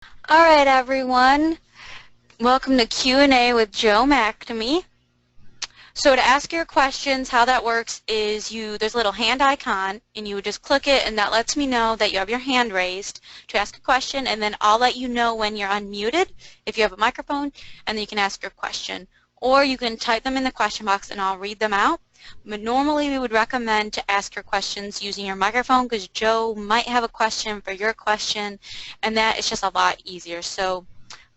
All right, everyone. Welcome to Q&A with Joe McNamee. So to ask your questions, how that works is there's a little hand icon, and you would just click it, and that lets me know that you have your hand raised to ask a question, and then I'll let you know when you're unmuted if you have a microphone, and then you can ask your question. Or you can type them in the question box, and I'll read them out. But normally we would recommend to ask your questions using your microphone because Joe might have a question for your question, and that is just a lot easier. So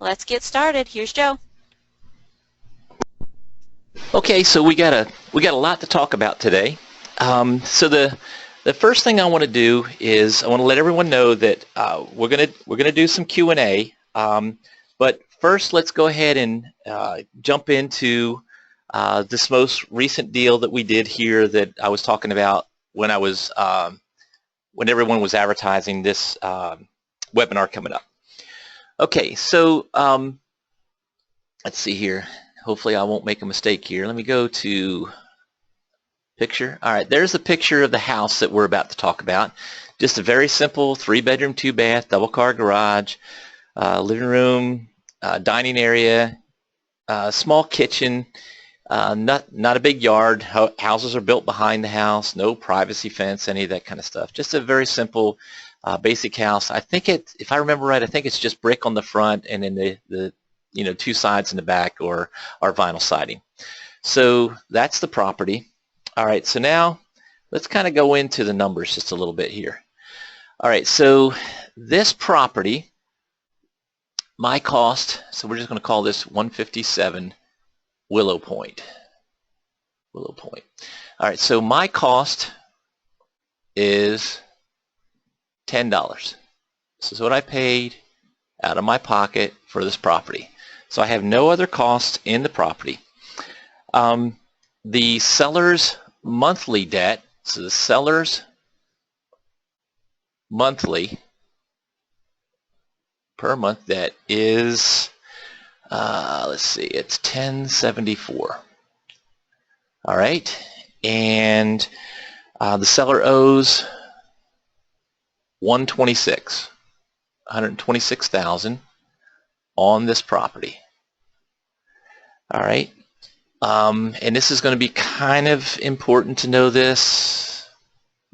let's get started. Here's Joe. Okay, so we got a lot to talk about today. So the first thing I want to do is I want to let everyone know that we're gonna do some Q&A. But first, let's go ahead and jump into this most recent deal that we did here that I was talking about when when everyone was advertising this webinar coming up. Okay, so let's see here. Hopefully I won't make a mistake here. Let me go to picture. All right, there's a picture of the house that we're about to talk about. Just a very simple 3-bedroom, 2-bath, double-car garage, living room, dining area, small kitchen, not a big yard. Houses are built behind the house, no privacy fence, any of that kind of stuff. Just a very simple, basic house. I think if I remember right, I think it's just brick on the front, and then the 2 sides in the back are vinyl siding. So that's the property. All right, so now let's kind of go into the numbers just a little bit here. All right, so this property, my cost, so we're just going to call this 157 Willow Point. Willow Point. All right, so my cost is $10. This is what I paid out of my pocket for this property. So I have no other costs in the property. The seller's monthly debt, so the seller's monthly per month debt is, let's see, it's $1,074. All right, and the seller owes $126,000 on this property. All right, and this is going to be kind of important to know this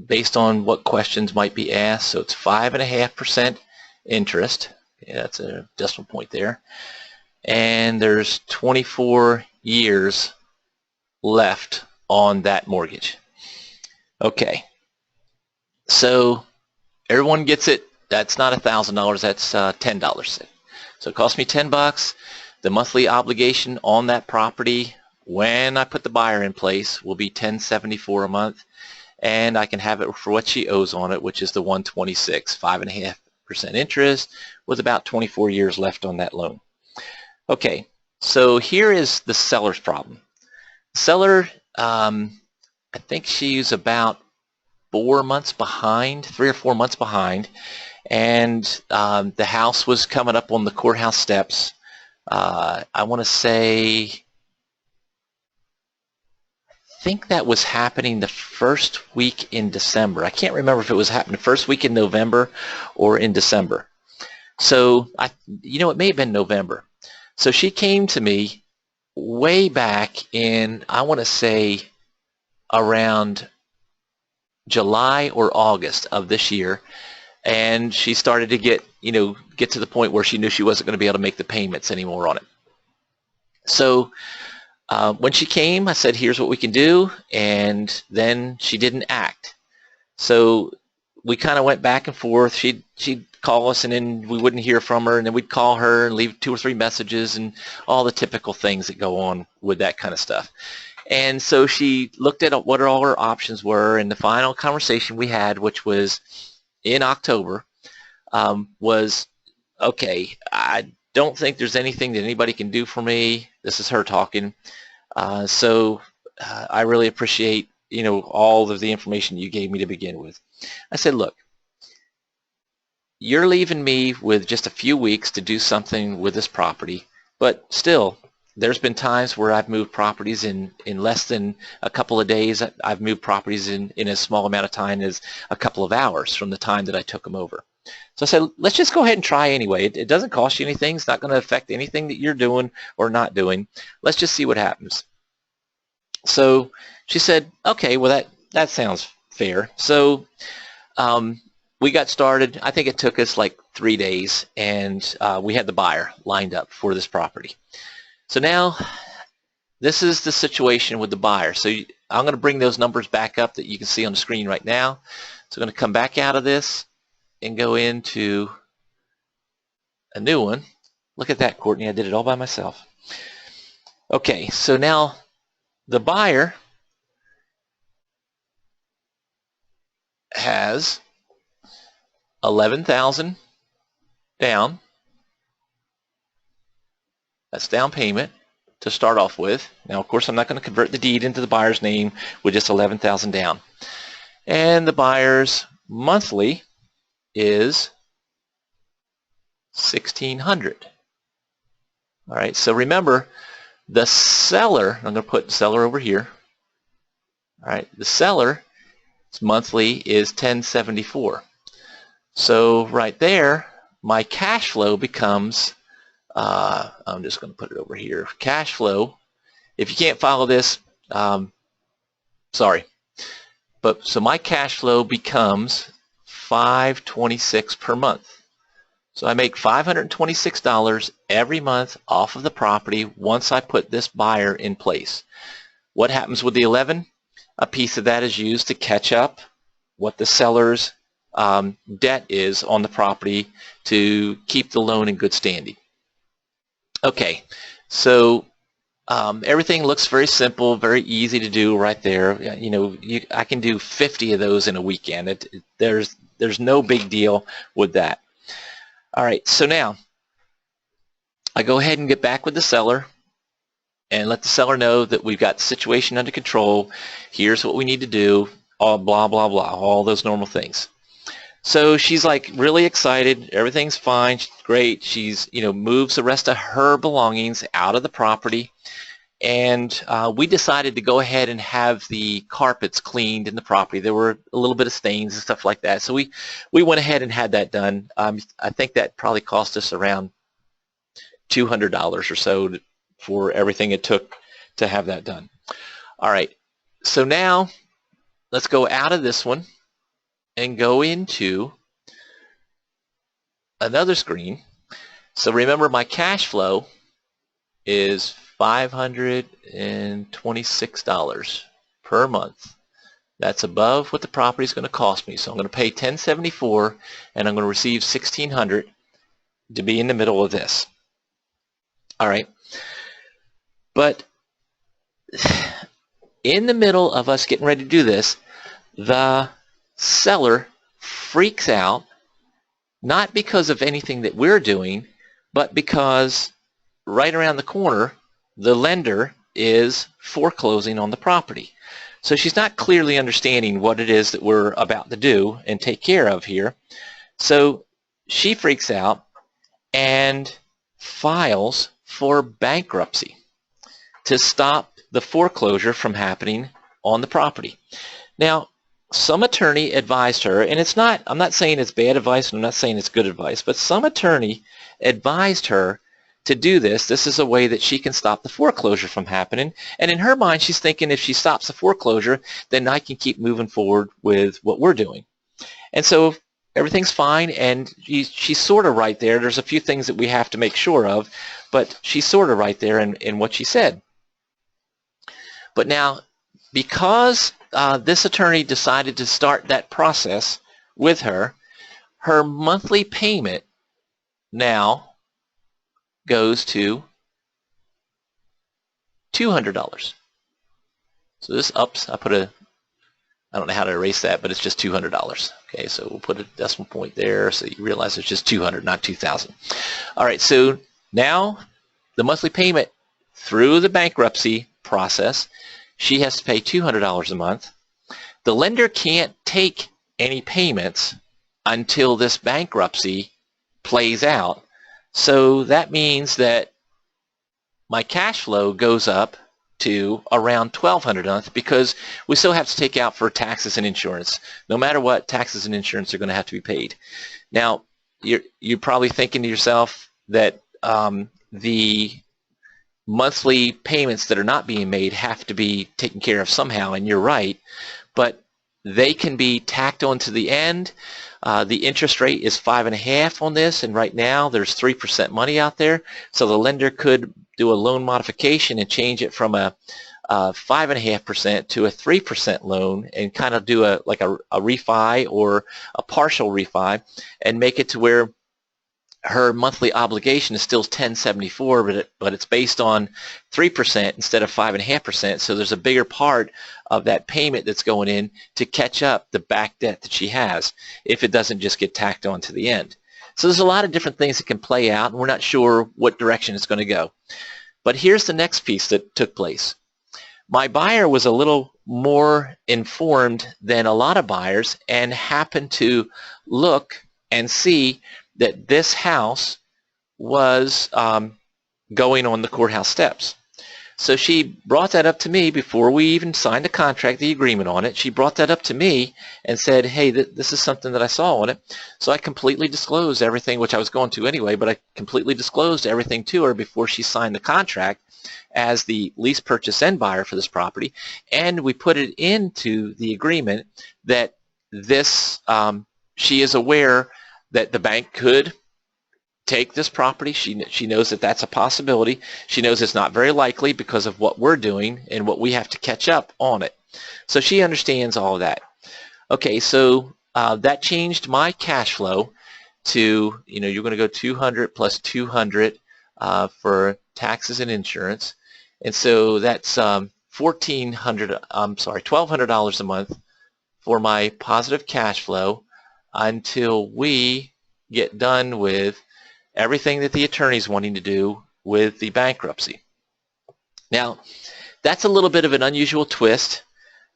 based on what questions might be asked. So it's 5.5% interest. Yeah, that's a decimal point there. And there's 24 years left on that mortgage. Okay, so everyone gets it. That's not $1,000. That's $10. So it cost me $10. The monthly obligation on that property when I put the buyer in place will be $1,074 a month, and I can have it for what she owes on it, which is the 126, 5.5% interest with about 24 years left on that loan. Okay, so here is the seller's problem. The seller, I think she's about 4 months behind, 3 or 4 months behind, and the house was coming up on the courthouse steps. I want to say, I think that was happening the first week in December. I can't remember if it was happening the first week in November or in December. So, it may have been November. So she came to me way back in, I want to say, around July or August of this year, and she started to get to the point where she knew she wasn't going to be able to make the payments anymore on it. So when she came, I said, here's what we can do, and then she didn't act. So we kind of went back and forth. She'd call us, and then we wouldn't hear from her, and then we'd call her and leave 2 or 3 messages and all the typical things that go on with that kind of stuff. And so she looked at what all her options were, and the final conversation we had, which was in October, was, okay, I don't think there's anything that anybody can do for me. This is her talking. So I really appreciate, all of the information you gave me to begin with. I said, look, you're leaving me with just a few weeks to do something with this property, but still, there's been times where I've moved properties in less than a couple of days. I've moved properties in a small amount of time as a couple of hours from the time that I took them over. So I said, let's just go ahead and try anyway. It doesn't cost you anything. It's not going to affect anything that you're doing or not doing. Let's just see what happens. So she said, okay, well, that sounds fair. So we got started. I think it took us like 3 days, and we had the buyer lined up for this property. So now this is the situation with the buyer. So I'm going to bring those numbers back up that you can see on the screen right now. So I'm going to come back out of this and go into a new one. Look at that, Courtney. I did it all by myself. Okay, so now the buyer has $11,000 down. That's down payment to start off with. Now, of course, I'm not going to convert the deed into the buyer's name with just $11,000 down. And the buyer's monthly is $1,600. All right, so remember, the seller, I'm going to put seller over here. All right, the seller's monthly is $1,074. So right there, my cash flow becomes, I'm just going to put it over here. Cash flow, if you can't follow this, sorry. But so my cash flow becomes $526 per month. So I make $526 every month off of the property once I put this buyer in place. What happens with the 11? A piece of that is used to catch up what the seller's debt is on the property to keep the loan in good standing. Okay, so everything looks very simple, very easy to do right there. You know, I can do 50 of those in a weekend. There's no big deal with that. All right, so now I go ahead and get back with the seller and let the seller know that we've got the situation under control. Here's what we need to do, all blah, blah, blah, all those normal things. So she's like really excited. Everything's fine. She's great. She's, you know, moves the rest of her belongings out of the property. And we decided to go ahead and have the carpets cleaned in the property. There were a little bit of stains and stuff like that. So we went ahead and had that done. I think that probably cost us around $200 or so for everything it took to have that done. All right. So now let's go out of this one and go into another screen. So remember, my cash flow is $526 per month. That's above what the property is going to cost me. So I'm going to pay $1,074 and I'm going to receive $1,600 to be in the middle of this. All right. But in the middle of us getting ready to do this, the seller freaks out, not because of anything that we're doing, but because right around the corner, the lender is foreclosing on the property. So she's not clearly understanding what it is that we're about to do and take care of here. So she freaks out and files for bankruptcy to stop the foreclosure from happening on the property. Now, some attorney advised her, and it's not, I'm not saying it's bad advice and I'm not saying it's good advice, but some attorney advised her to do this. This is a way that she can stop the foreclosure from happening. And in her mind, she's thinking if she stops the foreclosure, then I can keep moving forward with what we're doing. And so everything's fine, and she's sort of right there. There's a few things that we have to make sure of, but she's sort of right there in what she said. But now, because this attorney decided to start that process with her, her monthly payment now goes to $200. So this ups, I don't know how to erase that, but it's just $200. Okay, so we'll put a decimal point there so you realize it's just 200, not 2,000. All right, so now the monthly payment through the bankruptcy process, she has to pay $200 a month. The lender can't take any payments until this bankruptcy plays out. So that means that my cash flow goes up to around $1,200 a month because we still have to take out for taxes and insurance. No matter what, taxes and insurance are going to have to be paid. Now, you're probably thinking to yourself that the monthly payments that are not being made have to be taken care of somehow, and you're right, but they can be tacked on to the end. The interest rate is 5.5% on this, and right now there's 3% money out there, so the lender could do a loan modification and change it from a 5.5% to a 3% loan and kind of do a refi or a partial refi and make it to where her monthly obligation is still $1,074, but it's based on 3% instead of 5.5%. So there's a bigger part of that payment that's going in to catch up the back debt that she has if it doesn't just get tacked on to the end. So there's a lot of different things that can play out, and we're not sure what direction it's going to go. But here's the next piece that took place. My buyer was a little more informed than a lot of buyers and happened to look and see that this house was going on the courthouse steps. So she brought that up to me before we even signed the contract, the agreement on it. She brought that up to me and said, hey, this is something that I saw on it. So I completely disclosed everything, which I was going to anyway, but I completely disclosed everything to her before she signed the contract as the lease purchase end buyer for this property. And we put it into the agreement that this, she is aware that the bank could take this property. She knows that that's a possibility. She knows it's not very likely because of what we're doing and what we have to catch up on it. So she understands all of that. Okay, so that changed my cash flow to, you're going to go 200 plus 200 for taxes and insurance. And so that's $1,200 a month for my positive cash flow until we get done with everything that the attorney's wanting to do with the bankruptcy. Now, that's a little bit of an unusual twist,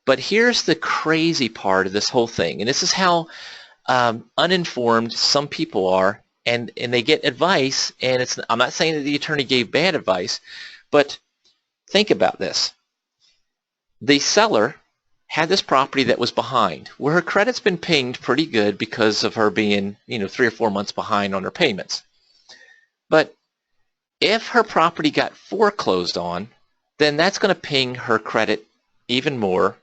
but here's the crazy part of this whole thing, and this is how uninformed some people are, and they get advice, and I'm not saying that the attorney gave bad advice, but think about this. The seller had this property that was behind, where her credit's been pinged pretty good because of her being, 3 or 4 months behind on her payments. But if her property got foreclosed on, then that's going to ping her credit even more,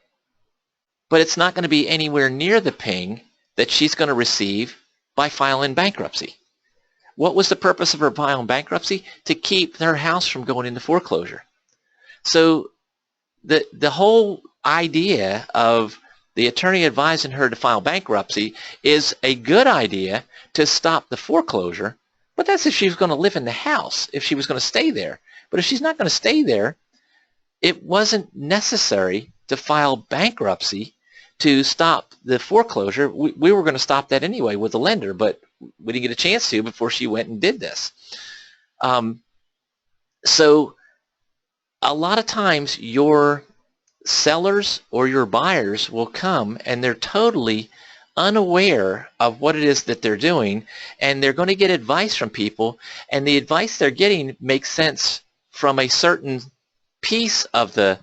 but it's not going to be anywhere near the ping that she's going to receive by filing bankruptcy. What was the purpose of her filing bankruptcy? To keep her house from going into foreclosure. So the whole idea of the attorney advising her to file bankruptcy is a good idea to stop the foreclosure, but that's if she was going to live in the house, if she was going to stay there. But if she's not going to stay there, it wasn't necessary to file bankruptcy to stop the foreclosure. We were going to stop that anyway with the lender, but we didn't get a chance to before she went and did this. So a lot of times your sellers or your buyers will come and they're totally unaware of what it is that they're doing, and they're going to get advice from people, and the advice they're getting makes sense from a certain piece of the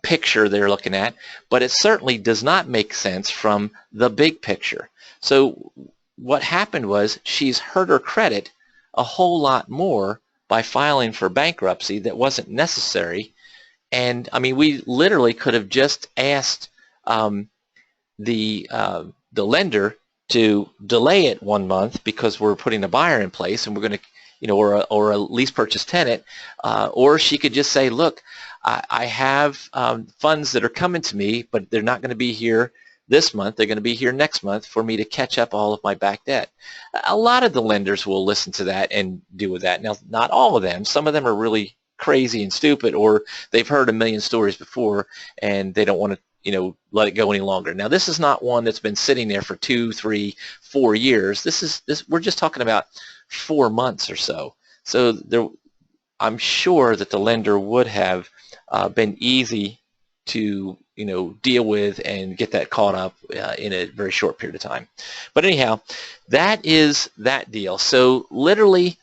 picture they're looking at, but it certainly does not make sense from the big picture. So what happened was she's hurt her credit a whole lot more by filing for bankruptcy that wasn't necessary. And I mean, we literally could have just asked the lender to delay it 1 month because we're putting a buyer in place and we're going to, or a lease purchase tenant, or she could just say, look, I have funds that are coming to me, but they're not going to be here this month. They're going to be here next month for me to catch up all of my back debt. A lot of the lenders will listen to that and do with that. Now, not all of them. Some of them are really crazy and stupid, or they've heard a million stories before and they don't want to let it go any longer. Now, this is not one that's been sitting there for 2, 3, 4 years. We're just talking about 4 months or so. So I'm sure that the lender would have been easy to deal with and get that caught up in a very short period of time. But anyhow, that is that deal. So literally,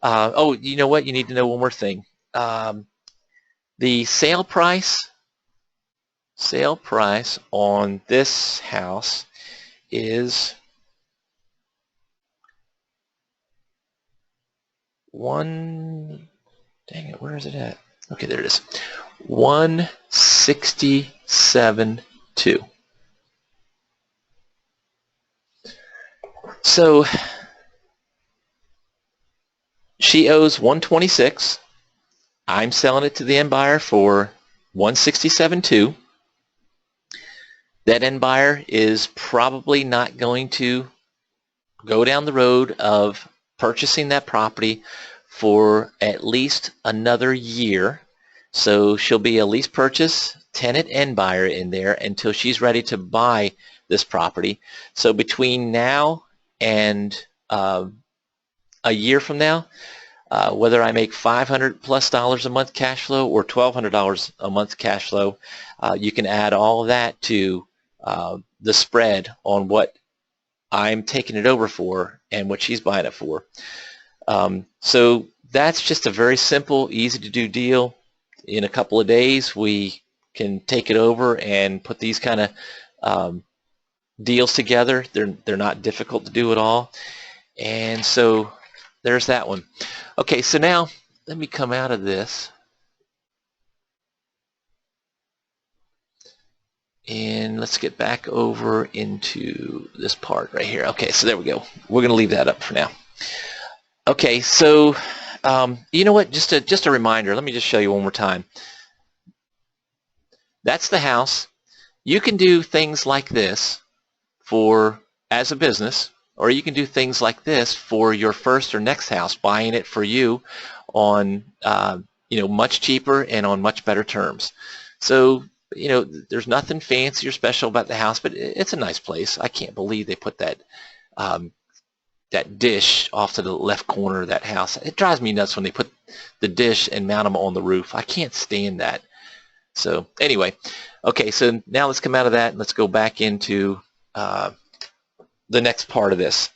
oh, you know what? You need to know one more thing. The sale price on this house is dang it, where is it at? Okay, there it is. 167.2. So she owes 126. I'm selling it to the end buyer for 167.2. That end buyer is probably not going to go down the road of purchasing that property for at least another year. So she'll be a lease purchase tenant end buyer in there until she's ready to buy this property. So between now and a year from now, whether I make $500+ a month cash flow or $1,200 a month cash flow, you can add all of that to the spread on what I'm taking it over for and what she's buying it for. So that's just a very simple, easy to do deal. In a couple of days, we can take it over and put these kind of deals together. They're not difficult to do at all. And so there's that one. Okay, so now let me come out of this. And let's get back over into this part right here. Okay, so there we go. We're going to leave that up for now. Okay, so you know what? Just a reminder. Let me just show you one more time. That's the house. You can do things like this as a business, or you can do things like this for your first or next house, buying it for you on much cheaper and on much better terms. So there's nothing fancy or special about the house, but it's a nice place. I can't believe they put that that dish off to the left corner of that house. It drives me nuts when they put the dish and mount them on the roof. I can't stand that. So anyway, okay, so now let's come out of that and let's go back into the next part of this.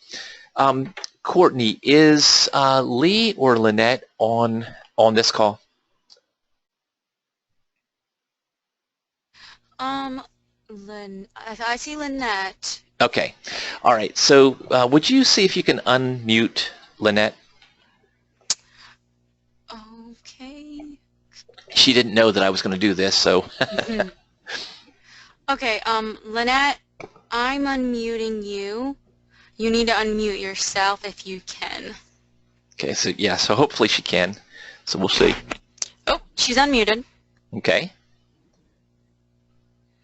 Courtney, is Lee or Lynette on this call? I see Lynette. Okay. All right. So would you see if you can unmute Lynette? Okay. She didn't know that I was going to do this, so. Mm-hmm. Okay, Lynette, I'm unmuting you. You need to unmute yourself if you can. Okay, so yeah, so hopefully she can. So we'll see. Oh, she's unmuted. Okay.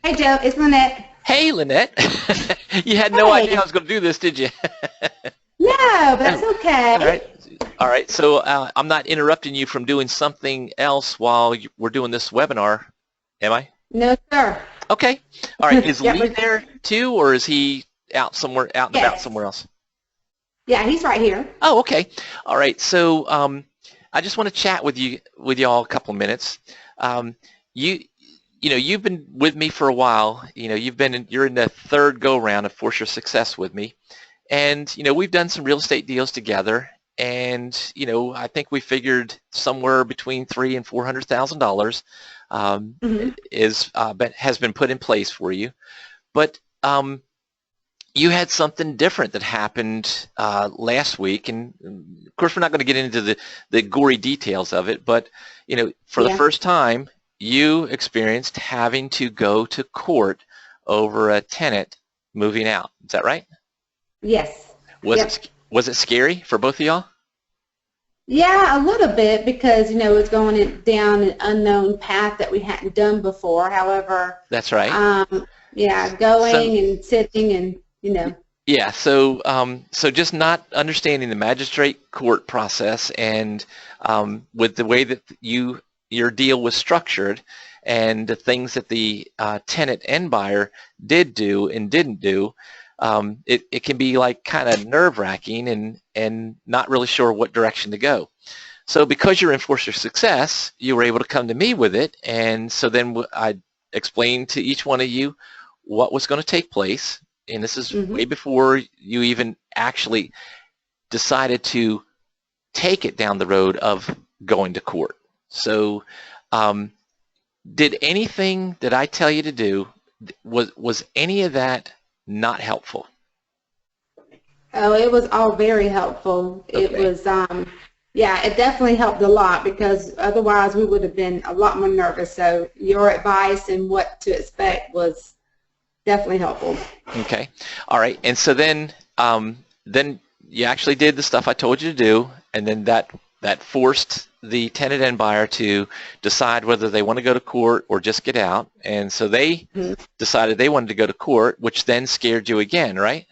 Hey Joe, it's Lynette. Hey Lynette. You had no idea I was going to do this, did you? No, but that's okay. All right. All right. So I'm not interrupting you from doing something else while we're doing this webinar, am I? No, sir. Okay. All right. Is Yeah, Lee there too, or is he out somewhere, out and about somewhere else? Yeah, he's right here. Oh, okay. All right. So I just want to chat with y'all a couple of minutes. You've been with me for a while. You're in the third go round of Force Your Success with me, and we've done some real estate deals together. And I think we figured somewhere between $300,000 and $400,000 has been put in place for you. But you had something different that happened last week, and of course we're not going to get into the gory details of it. But for the first time, you experienced having to go to court over a tenant moving out. Is that right? Yes. Was it scary for both of y'all? Yeah, a little bit because it's going down an unknown path that we hadn't done before. However, that's right. Going and sitting and Yeah. So so just not understanding the magistrate court process and with the way that your deal was structured and the things that the tenant and buyer did do and didn't do. It can be like kind of nerve-wracking and not really sure what direction to go. So because you're in Force Your Success, you were able to come to me with it, and so then I explained to each one of you what was going to take place, and this is way before you even actually decided to take it down the road of going to court. So did anything that I tell you to do, was any of that not helpful? Oh, it was all very helpful. Okay. It was, Yeah, it definitely helped a lot because otherwise we would have been a lot more nervous. So your advice and what to expect was definitely helpful. Okay. All right. And so then you actually did the stuff I told you to do, and then that forced the tenant and buyer to decide whether they want to go to court or just get out. And so they decided they wanted to go to court, which then scared you again, right?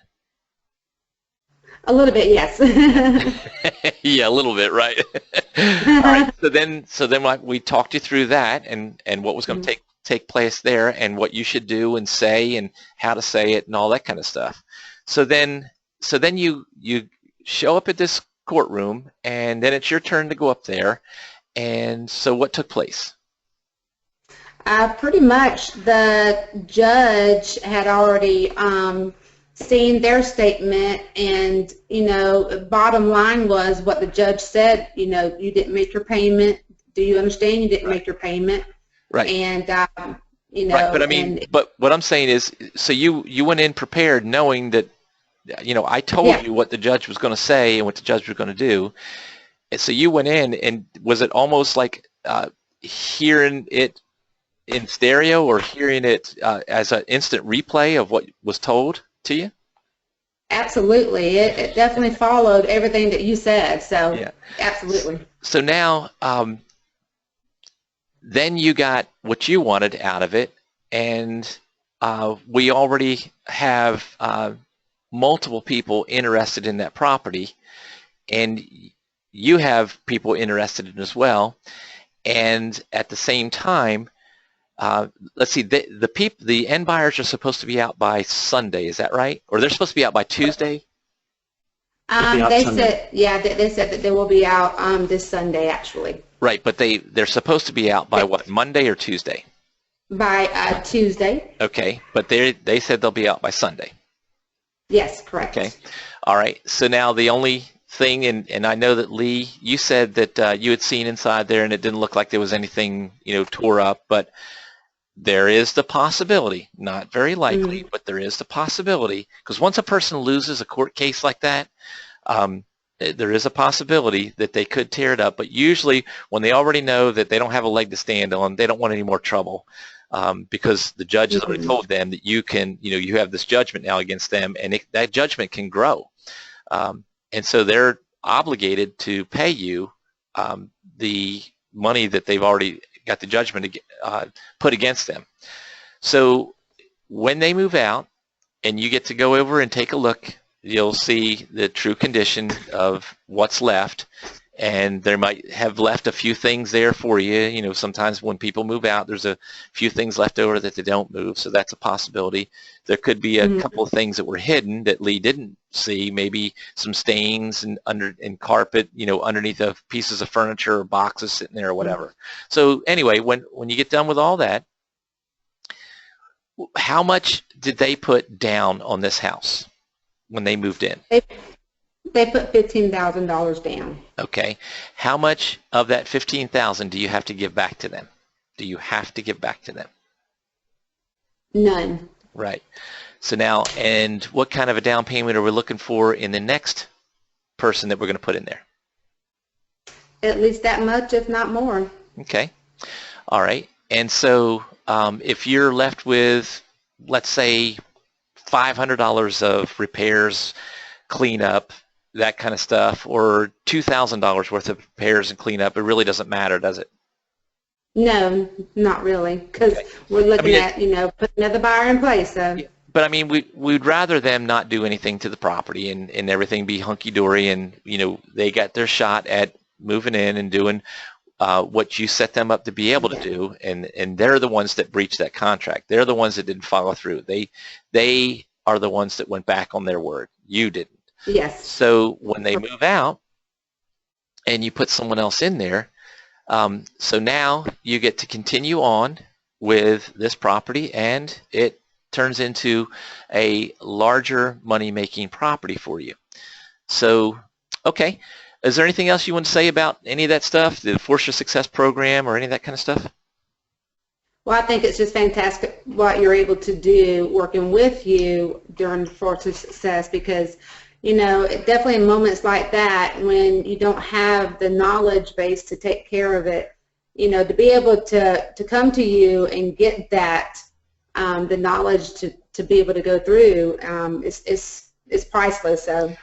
A little bit, yes. Yeah, a little bit, right? All right. So then we talked you through that and what was going to take place there and what you should do and say and how to say it and all that kind of stuff. So then you show up at this courtroom, and then it's your turn to go up there. And so what took place? Pretty much the judge had already seen their statement, and, bottom line was what the judge said, you didn't make your payment. Do you understand you didn't make your payment? Right. And, Right, but I mean, but what I'm saying is, so you went in prepared knowing that, I told you what the judge was going to say and what the judge was going to do. And so you went in, and was it almost like hearing it in stereo or hearing it as an instant replay of what was told to you? Absolutely. It definitely followed everything that you said. So, yeah. Absolutely. So now, then you got what you wanted out of it, and we already have multiple people interested in that property, and you have people interested in it as well. And at the same time, let's see, the end buyers are supposed to be out by Sunday, is that right? Or they're supposed to be out by Tuesday? They said that they will be out this Sunday, actually. Right, but they're supposed to be out by what, Monday or Tuesday? By Tuesday. Okay, but they said they'll be out by Sunday. Yes, correct. Okay, all right. So now the only thing, and I know that Lee, you said that you had seen inside there, and it didn't look like there was anything, tore up, but there is the possibility, not very likely, but there is the possibility, because once a person loses a court case like that, there is a possibility that they could tear it up. But usually when they already know that they don't have a leg to stand on, they don't want any more trouble, because the judge has already told them that you have this judgment now against them, and that judgment can grow. And so they're obligated to pay you the money that they've already got the judgment put against them. So when they move out and you get to go over and take a look, you'll see the true condition of what's left, and there might have left a few things there for you. Sometimes when people move out, there's a few things left over that they don't move, so that's a possibility. There could be a couple of things that were hidden that Lee didn't see, maybe some stains and carpet, underneath of pieces of furniture or boxes sitting there or whatever. So anyway, when you get done with all that, how much did they put down on this house when they moved in? They put $15,000 down. Okay. How much of that $15,000 do you have to give back to them? Do you have to give back to them? None. Right. So now, and what kind of a down payment are we looking for in the next person that we're going to put in there? At least that much, if not more. Okay. All right. And so if you're left with, let's say, $500 of repairs, cleanup, that kind of stuff, or $2,000 worth of repairs and cleanup, it really doesn't matter, does it? No, not really, because we're looking at, putting another buyer in place. So. Yeah, but I mean, we'd rather them not do anything to the property and everything be hunky-dory, and, they got their shot at moving in and doing what you set them up to be able to do, and they're the ones that breached that contract. They're the ones that didn't follow through. They are the ones that went back on their word. You didn't. Yes. So when they move out and you put someone else in there, so now you get to continue on with this property, and it turns into a larger money-making property for you. So, okay. Is there anything else you want to say about any of that stuff, the Force Your Success program or any of that kind of stuff? Well, I think it's just fantastic what you're able to do working with you during Force Your Success, because Definitely in moments like that when you don't have the knowledge base to take care of it, to be able to come to you and get that, the knowledge to be able to go through, is priceless. So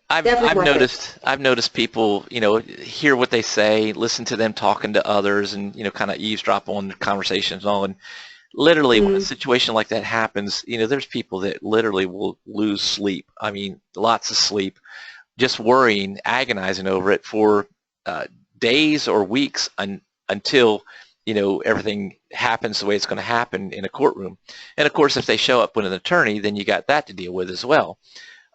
definitely worth it. I've noticed people, hear what they say, listen to them talking to others, and kind of eavesdrop on the conversations and all. And literally, when a situation like that happens, there's people that literally will lose sleep. I mean, lots of sleep, just worrying, agonizing over it for days or weeks until everything happens the way it's going to happen in a courtroom. And of course, if they show up with an attorney, then you got that to deal with as well.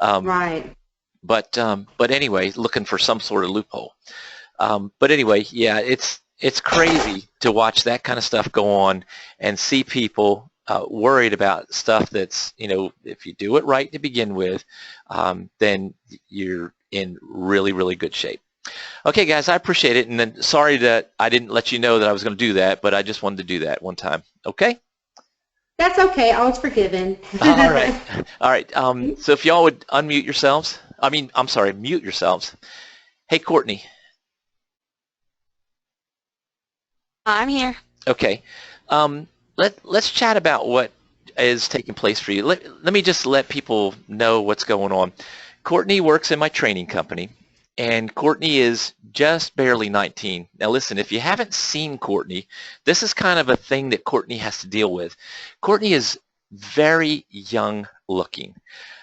Right. But anyway, looking for some sort of loophole. But anyway, yeah, it's crazy to watch that kind of stuff go on and see people worried about stuff that's, if you do it right to begin with, then you're in really, really good shape. Okay, guys, I appreciate it, and then sorry that I didn't let you know that I was going to do that, but I just wanted to do that one time. Okay? That's okay. All's forgiven. All right. All right. So if y'all would unmute yourselves. I'm sorry, mute yourselves. Hey, Courtney. I'm here. Okay. Let's chat about what is taking place for you. Let me just let people know what's going on. Courtney works in my training company, and Courtney is just barely 19. Now listen, if you haven't seen Courtney, this is kind of a thing that Courtney has to deal with. Courtney is very young looking.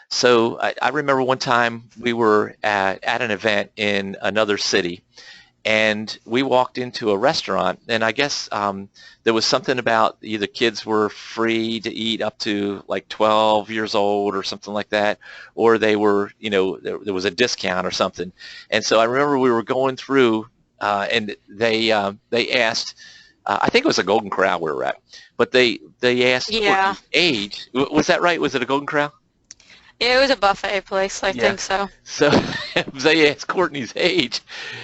So I remember one time we were at an event in another city, and we walked into a restaurant, and I guess there was something about either kids were free to eat up to like 12 years old or something like that, or they were, there was a discount or something. And so I remember we were going through, and they asked, I think it was a Golden Corral we were at, but they asked Courtney's age. Was that right? Was it a Golden Corral? It was a buffet place, I think so. So they asked Courtney's age,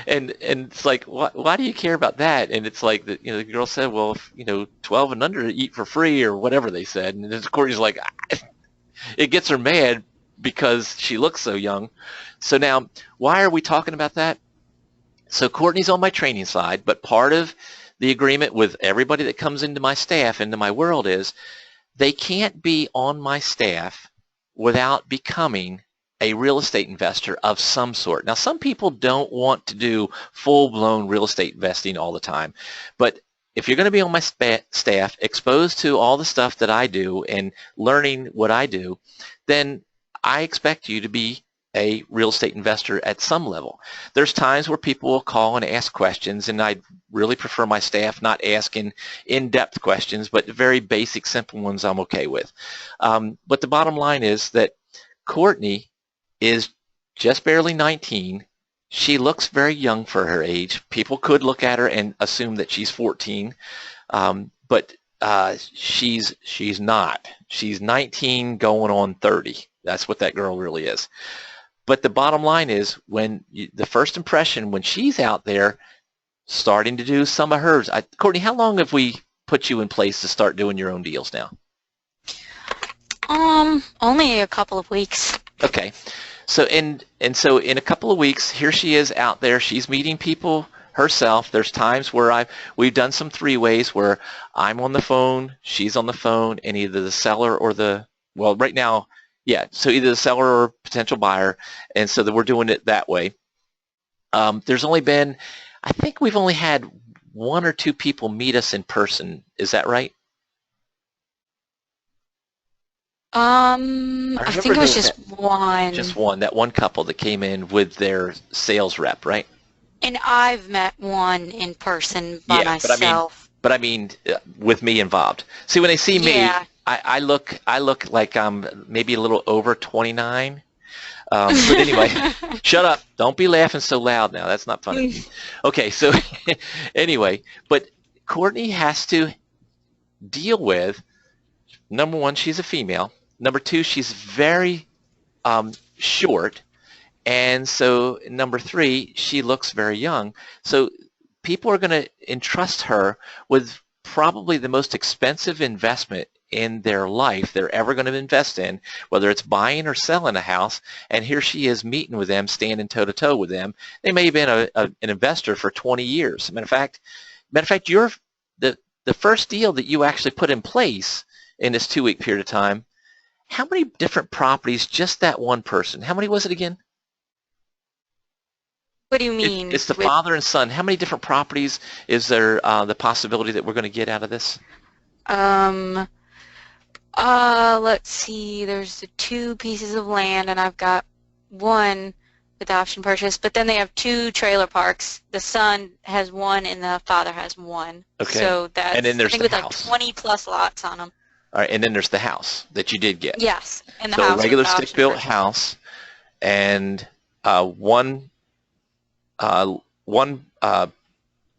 and it's like, why do you care about that? And it's like, the girl said, well, if, 12 and under eat for free or whatever they said. And then Courtney's like, it gets her mad because she looks so young. So now, why are we talking about that? So Courtney's on my training side, but part of the agreement with everybody that comes into my staff, into my world, is they can't be on my staff without becoming a real estate investor of some sort. Now, some people don't want to do full-blown real estate investing all the time, but if you're going to be on my staff, exposed to all the stuff that I do and learning what I do, then I expect you to be a real estate investor at some level. There's times where people will call and ask questions, and I really prefer my staff not asking in-depth questions, but very basic, simple ones I'm okay with. But the bottom line is that Courtney is just barely 19. She looks very young for her age. People could look at her and assume that she's 14, but she's not. She's 19 going on 30. That's what that girl really is. But the bottom line is, the first impression, when she's out there starting to do some of hers. Courtney, how long have we put you in place to start doing your own deals now? Only a couple of weeks. Okay. So so in a couple of weeks, here she is out there. She's meeting people herself. There's times where we've done some three-ways where I'm on the phone, she's on the phone, and either the seller or right now, yeah, so either the seller or potential buyer, and so that we're doing it that way. There's only been, I think we've only had one or two people meet us in person. Is that right? I think it was just one. Just one, that one couple that came in with their sales rep, right? And I've met one in person by myself. But I mean, with me involved. See, when they see me, Yeah. I look like I'm maybe a little over 29. But anyway, shut up. Don't be laughing so loud now. That's not funny. Okay, so anyway, but Courtney has to deal with, number one, she's a female. Number two, she's very short. And so number three, she looks very young. So people are going to entrust her with probably the most expensive investment in their life they're ever going to invest in, whether it's buying or selling a house, and here she is meeting with them, standing toe-to-toe with them. They may have been an investor for 20 years. Matter of fact, you're the first deal that you actually put in place in this 2-week period of time, how many different properties, just that one person, how many was it again? What do you mean? It's the father and son. How many different properties is there the possibility that we're going to get out of this? Let's see. There's the 2 pieces of land, and I've got 1 with option purchase, but then they have 2 trailer parks. The son has 1 and the father has 1. Okay. So that's, and then there's I think the with house. like 20 plus lots on them. All right, and then there's the house that you did get. Yes, and the so house. So a regular with the option stick-built purchase. house, and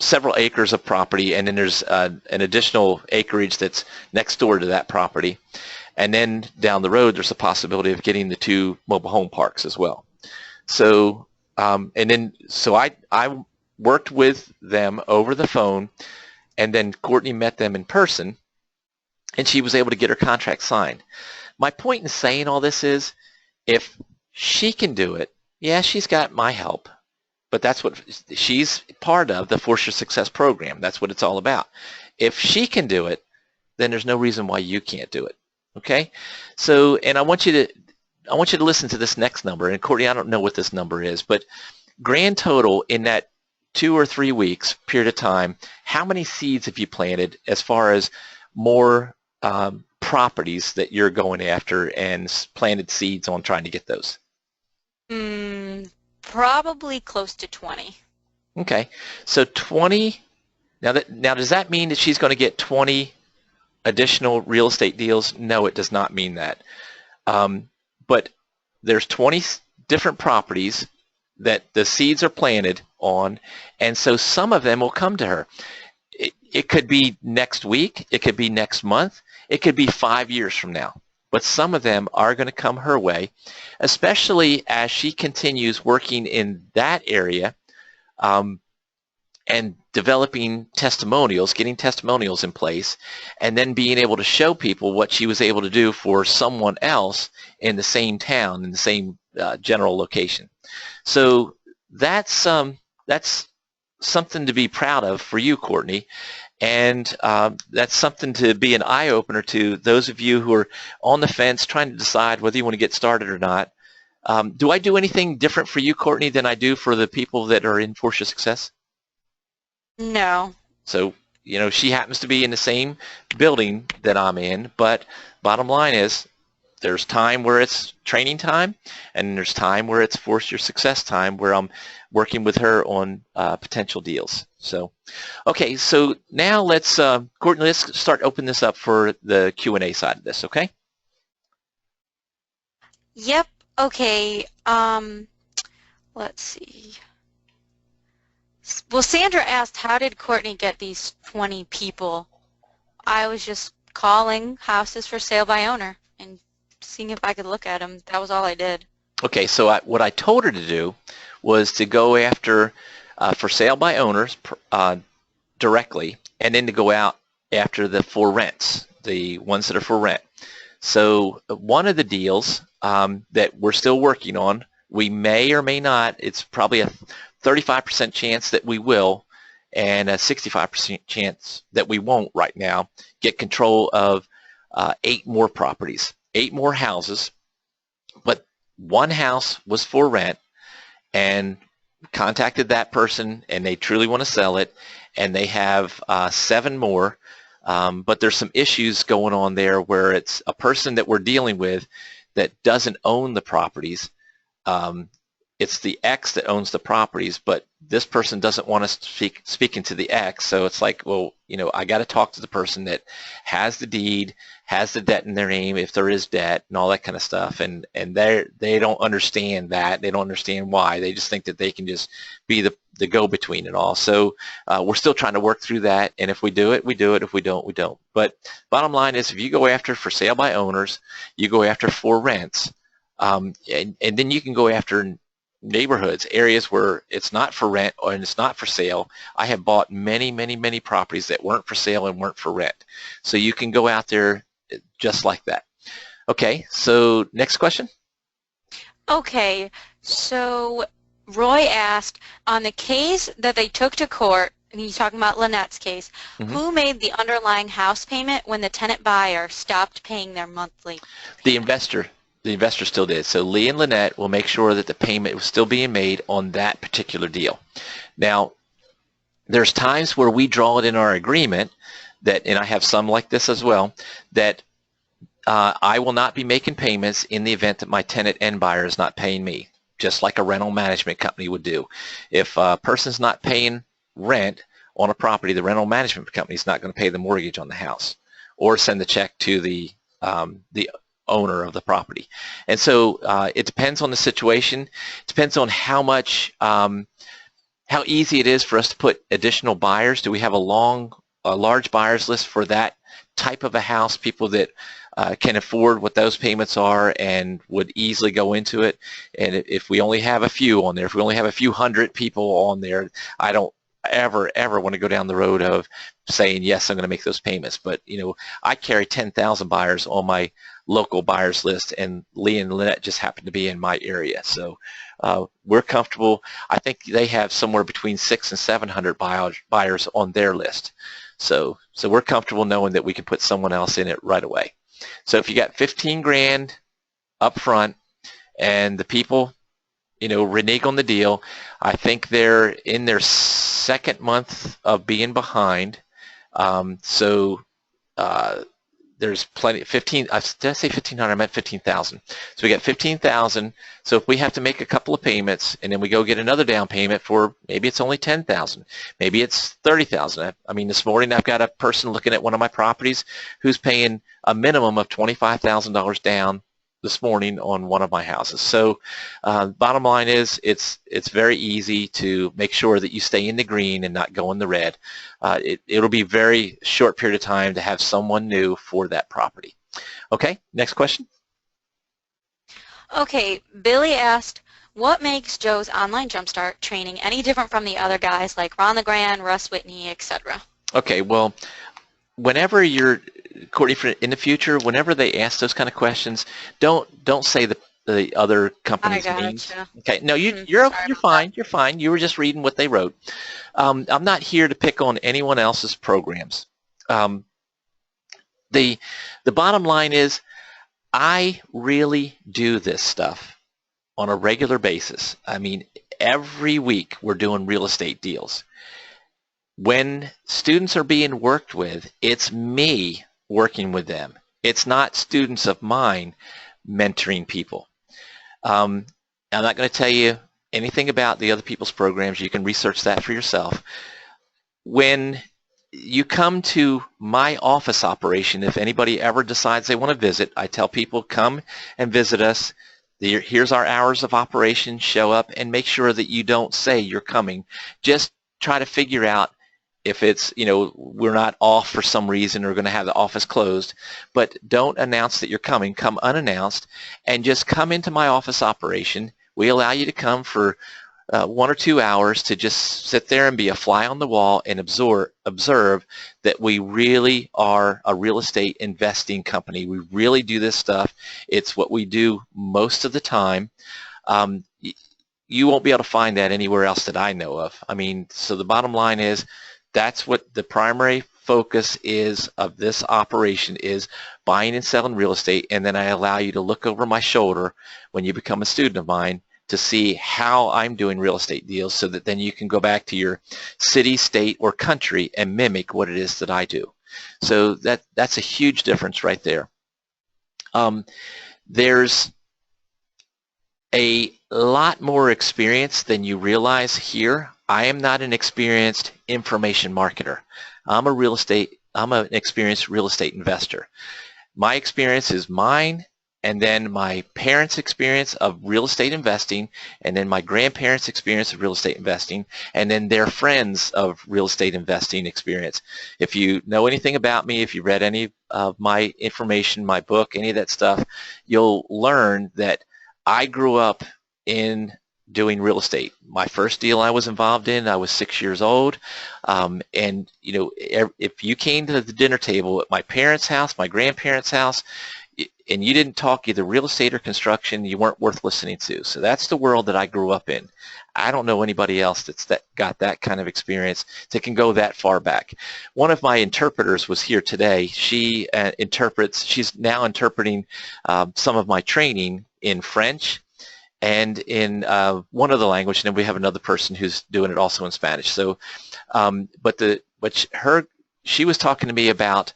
several acres of property, and then there's an additional acreage that's next door to that property. And then down the road, there's a possibility of getting the 2 mobile home parks as well. So, so I worked with them over the phone, and then Courtney met them in person, and she was able to get her contract signed. My point in saying all this is, if she can do it, yeah, she's got my help, but that's what she's part of, the Force Your Success program. That's what it's all about. If she can do it, then there's no reason why you can't do it. Okay? So, and I want you to listen to this next number. And Courtney, I don't know what this number is, but grand total in that 2 or 3 weeks period of time, how many seeds have you planted as far as more properties that you're going after and planted seeds on trying to get those? Probably close to 20. Okay, so 20. Now does that mean that she's going to get 20 additional real estate deals? No, it does not mean that. But there's 20 different properties that the seeds are planted on, and so some of them will come to her. It could be next week, it could be next month, it could be 5 years from now. But some of them are going to come her way, especially as she continues working in that area and developing testimonials, getting testimonials in place, and then being able to show people what she was able to do for someone else in the same town, in the same general location. So that's something to be proud of for you, Courtney. And that's something to be an eye-opener to those of you who are on the fence trying to decide whether you want to get started or not. Do I do anything different for you, Courtney, than I do for the people that are in Force Your Success? No. So, you know, she happens to be in the same building that I'm in, but bottom line is there's time where it's training time, and there's time where it's Force Your Success time, where I'm working with her on potential deals. So, okay, so now let's, Courtney, let's start opening this up for the Q&A side of this, okay? Yep, okay. Let's see. Well, Sandra asked, how did Courtney get these 20 people? I was just calling houses for sale by owner and seeing if I could look at them. That was all I did. Okay, so what I told her to do was to go after for sale by owners directly, and then to go out after the for rents, the ones that are for rent. So one of the deals that we're still working on, we may or may not, it's probably a 35% chance that we will, and a 65% chance that we won't right now, get control of 8 more properties, 8 more houses, but one house was for rent, and contacted that person, and they truly want to sell it, and they have 7 more, but there's some issues going on there where it's a person that we're dealing with that doesn't own the properties. It's the ex that owns the properties, but this person doesn't want us speaking to the ex, so it's like, well, you know, I got to talk to the person that has the deed, has the debt in their name, if there is debt, and all that kind of stuff, and they don't understand that. They don't understand why. They just think that they can just be the go-between it all. So we're still trying to work through that, and if we do it, we do it. If we don't, we don't. But bottom line is, if you go after for sale by owners, you go after for rents, and then you can go after neighborhoods, areas where it's not for rent and it's not for sale. I have bought many, many, many properties that weren't for sale and weren't for rent. So you can go out there, just like that. Okay, so next question. Okay, so Roy asked, on the case that they took to court, and he's talking about Lynette's case, who made the underlying house payment when the tenant buyer stopped paying their monthly payment? The investor. The investor still did. So Lee and Lynette will make sure that the payment was still being made on that particular deal. Now, there's times where we draw it in our agreement that, and I have some like this as well, that I will not be making payments in the event that my tenant and buyer is not paying me, just like a rental management company would do. If a person's not paying rent on a property, the rental management company is not going to pay the mortgage on the house or send the check to the owner of the property. And so it depends on the situation. It depends on how much, how easy it is for us to put additional buyers. Do we have a large buyers list for that type of a house, people that can afford what those payments are and would easily go into it? And if we only have a few on there, if we only have a few hundred people on there, I don't ever want to go down the road of saying, yes, I'm going to make those payments. But, you know, I carry 10,000 buyers on my local buyers list, and Lee and Lynette just happen to be in my area. So we're comfortable. I think they have somewhere between 600 and 700 buyers on their list. So we're comfortable knowing that we can put someone else in it right away. So if you got 15 grand up front and the people, you know, renege on the deal, I think they're in their second month of being behind. There's plenty. Did I say 1,500? I meant 15,000. So we got 15,000. So if we have to make a couple of payments and then we go get another down payment for, maybe it's only 10,000, maybe it's 30,000. I mean, this morning I've got a person looking at one of my properties who's paying a minimum of $25,000 down this morning on one of my houses. So bottom line is, it's very easy to make sure that you stay in the green and not go in the red. It'll be a very short period of time to have someone new for that property. Okay, next question. Okay, Billy asked, what makes Joe's online jumpstart training any different from the other guys like Ron LeGrand, Russ Whitney, etc.? Okay, well, whenever you're Courtney, in the future, whenever they ask those kind of questions, don't say the other company's names. Okay, no, you're fine. You're fine. You were just reading what they wrote. I'm not here to pick on anyone else's programs. The bottom line is, I really do this stuff on a regular basis. I mean, every week we're doing real estate deals. When students are being worked with, it's me working with them. It's not students of mine mentoring people. I'm not going to tell you anything about the other people's programs. You can research that for yourself. When you come to my office operation, if anybody ever decides they want to visit, I tell people, come and visit us. Here's our hours of operation. Show up and make sure that you don't say you're coming. Just try to figure out if it's, you know, we're not off for some reason or going to have the office closed, but don't announce that you're coming. Come unannounced and just come into my office operation. We allow you to come for 1 or 2 hours to just sit there and be a fly on the wall and observe that we really are a real estate investing company. We really do this stuff. It's what we do most of the time. You won't be able to find that anywhere else that I know of. I mean, so the bottom line is, that's what the primary focus is of this operation, is buying and selling real estate, and then I allow you to look over my shoulder when you become a student of mine to see how I'm doing real estate deals, so that then you can go back to your city, state, or country and mimic what it is that I do. So that's a huge difference right there. There's a lot more experience than you realize here. I am not an experienced information marketer. I'm an experienced real estate investor. My experience is mine, and then my parents' experience of real estate investing, and then my grandparents' experience of real estate investing, and then their friends of real estate investing experience. If you know anything about me, if you read any of my information, my book, any of that stuff, you'll learn that I grew up in doing real estate. My first deal I was involved in, I was 6 years old, and you know, if you came to the dinner table at my parents' house, my grandparents' house, and you didn't talk either real estate or construction, you weren't worth listening to. So that's the world that I grew up in. I don't know anybody else that's got that kind of experience that can go that far back. One of my interpreters was here today. She she's now interpreting some of my training in French and in one other language, and then we have another person who's doing it also in Spanish. So, she was talking to me about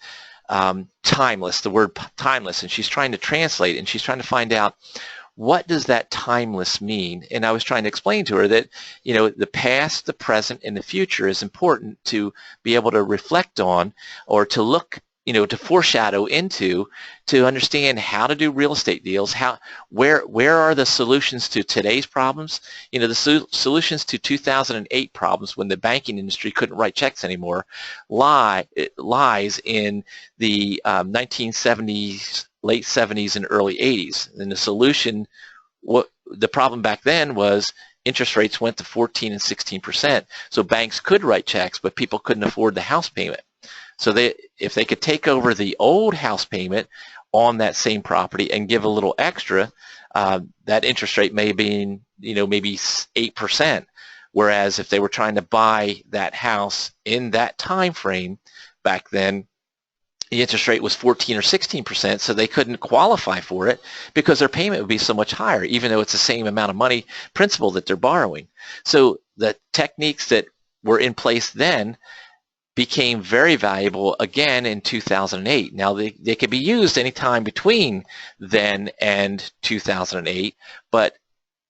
timeless, the word timeless, and she's trying to translate, and she's trying to find out, what does that timeless mean? And I was trying to explain to her that, you know, the past, the present, and the future is important to be able to reflect on, or to look, you know, to foreshadow into, to understand how to do real estate deals. Where are the solutions to today's problems? You know, the solutions to 2008 problems, when the banking industry couldn't write checks anymore, lies in the 1970s, late 70s, and early 80s. And the solution, the problem back then was interest rates went to 14 and 16%. So banks could write checks, but people couldn't afford the house payment. So if they could take over the old house payment on that same property and give a little extra, that interest rate may be, you know, maybe 8%. Whereas if they were trying to buy that house in that time frame back then, the interest rate was 14 or 16%, so they couldn't qualify for it because their payment would be so much higher, even though it's the same amount of money principal that they're borrowing. So the techniques that were in place then became very valuable again in 2008. Now they could be used anytime between then and 2008, but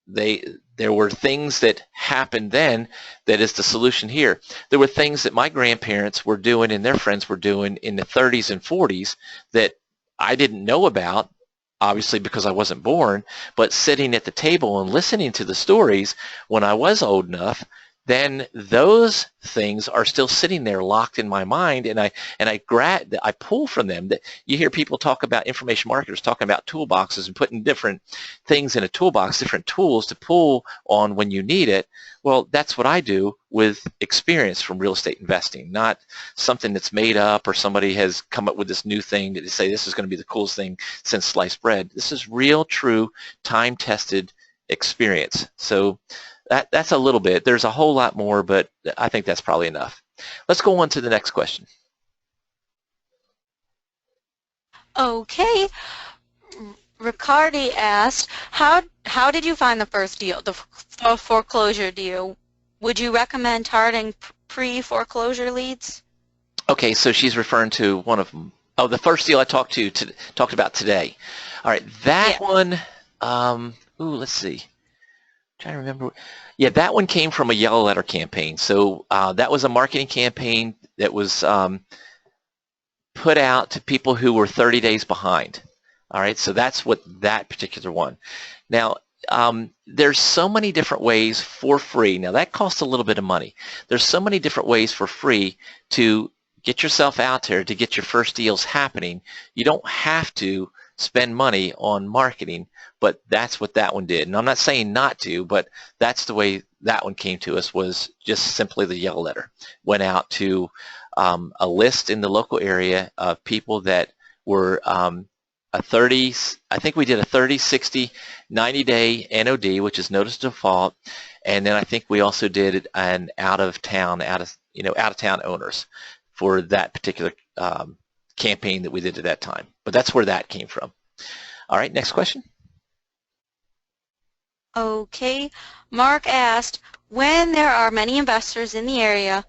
there were things that happened then that is the solution here. There were things that my grandparents were doing and their friends were doing in the 30s and 40s that I didn't know about, obviously because I wasn't born, but sitting at the table and listening to the stories when I was old enough, then those things are still sitting there locked in my mind, and I pull from them. That you hear people talk about, information marketers talking about toolboxes and putting different things in a toolbox, different tools to pull on when you need it. Well, that's what I do with experience from real estate investing, not something that's made up or somebody has come up with this new thing that they say this is going to be the coolest thing since sliced bread. This is real, true, time-tested experience. So that's a little bit. There's a whole lot more, but I think that's probably enough. Let's go on to the next question. Okay. Ricardi asked, how did you find the first deal, the foreclosure deal? Would you recommend targeting pre-foreclosure leads? Okay, so she's referring to one of them. Oh, the first deal I talked about today. All right, that one. Let's see. Trying to remember. Yeah, that one came from a yellow letter campaign. So that was a marketing campaign that was put out to people who were 30 days behind. All right, so that's what that particular one. Now, there's so many different ways for free. Now, that costs a little bit of money. There's so many different ways for free to get yourself out there to get your first deals happening. You don't have to spend money on marketing, but that's what that one did. And I'm not saying not to, but that's the way that one came to us, was just simply the yellow letter. Went out to a list in the local area of people that were I think we did a 30, 60, 90-day NOD, which is notice of default, and then I think we also did an out-of-town owners for that particular campaign that we did at that time. But that's where that came from. All right, next question. Okay. Mark asked, when there are many investors in the area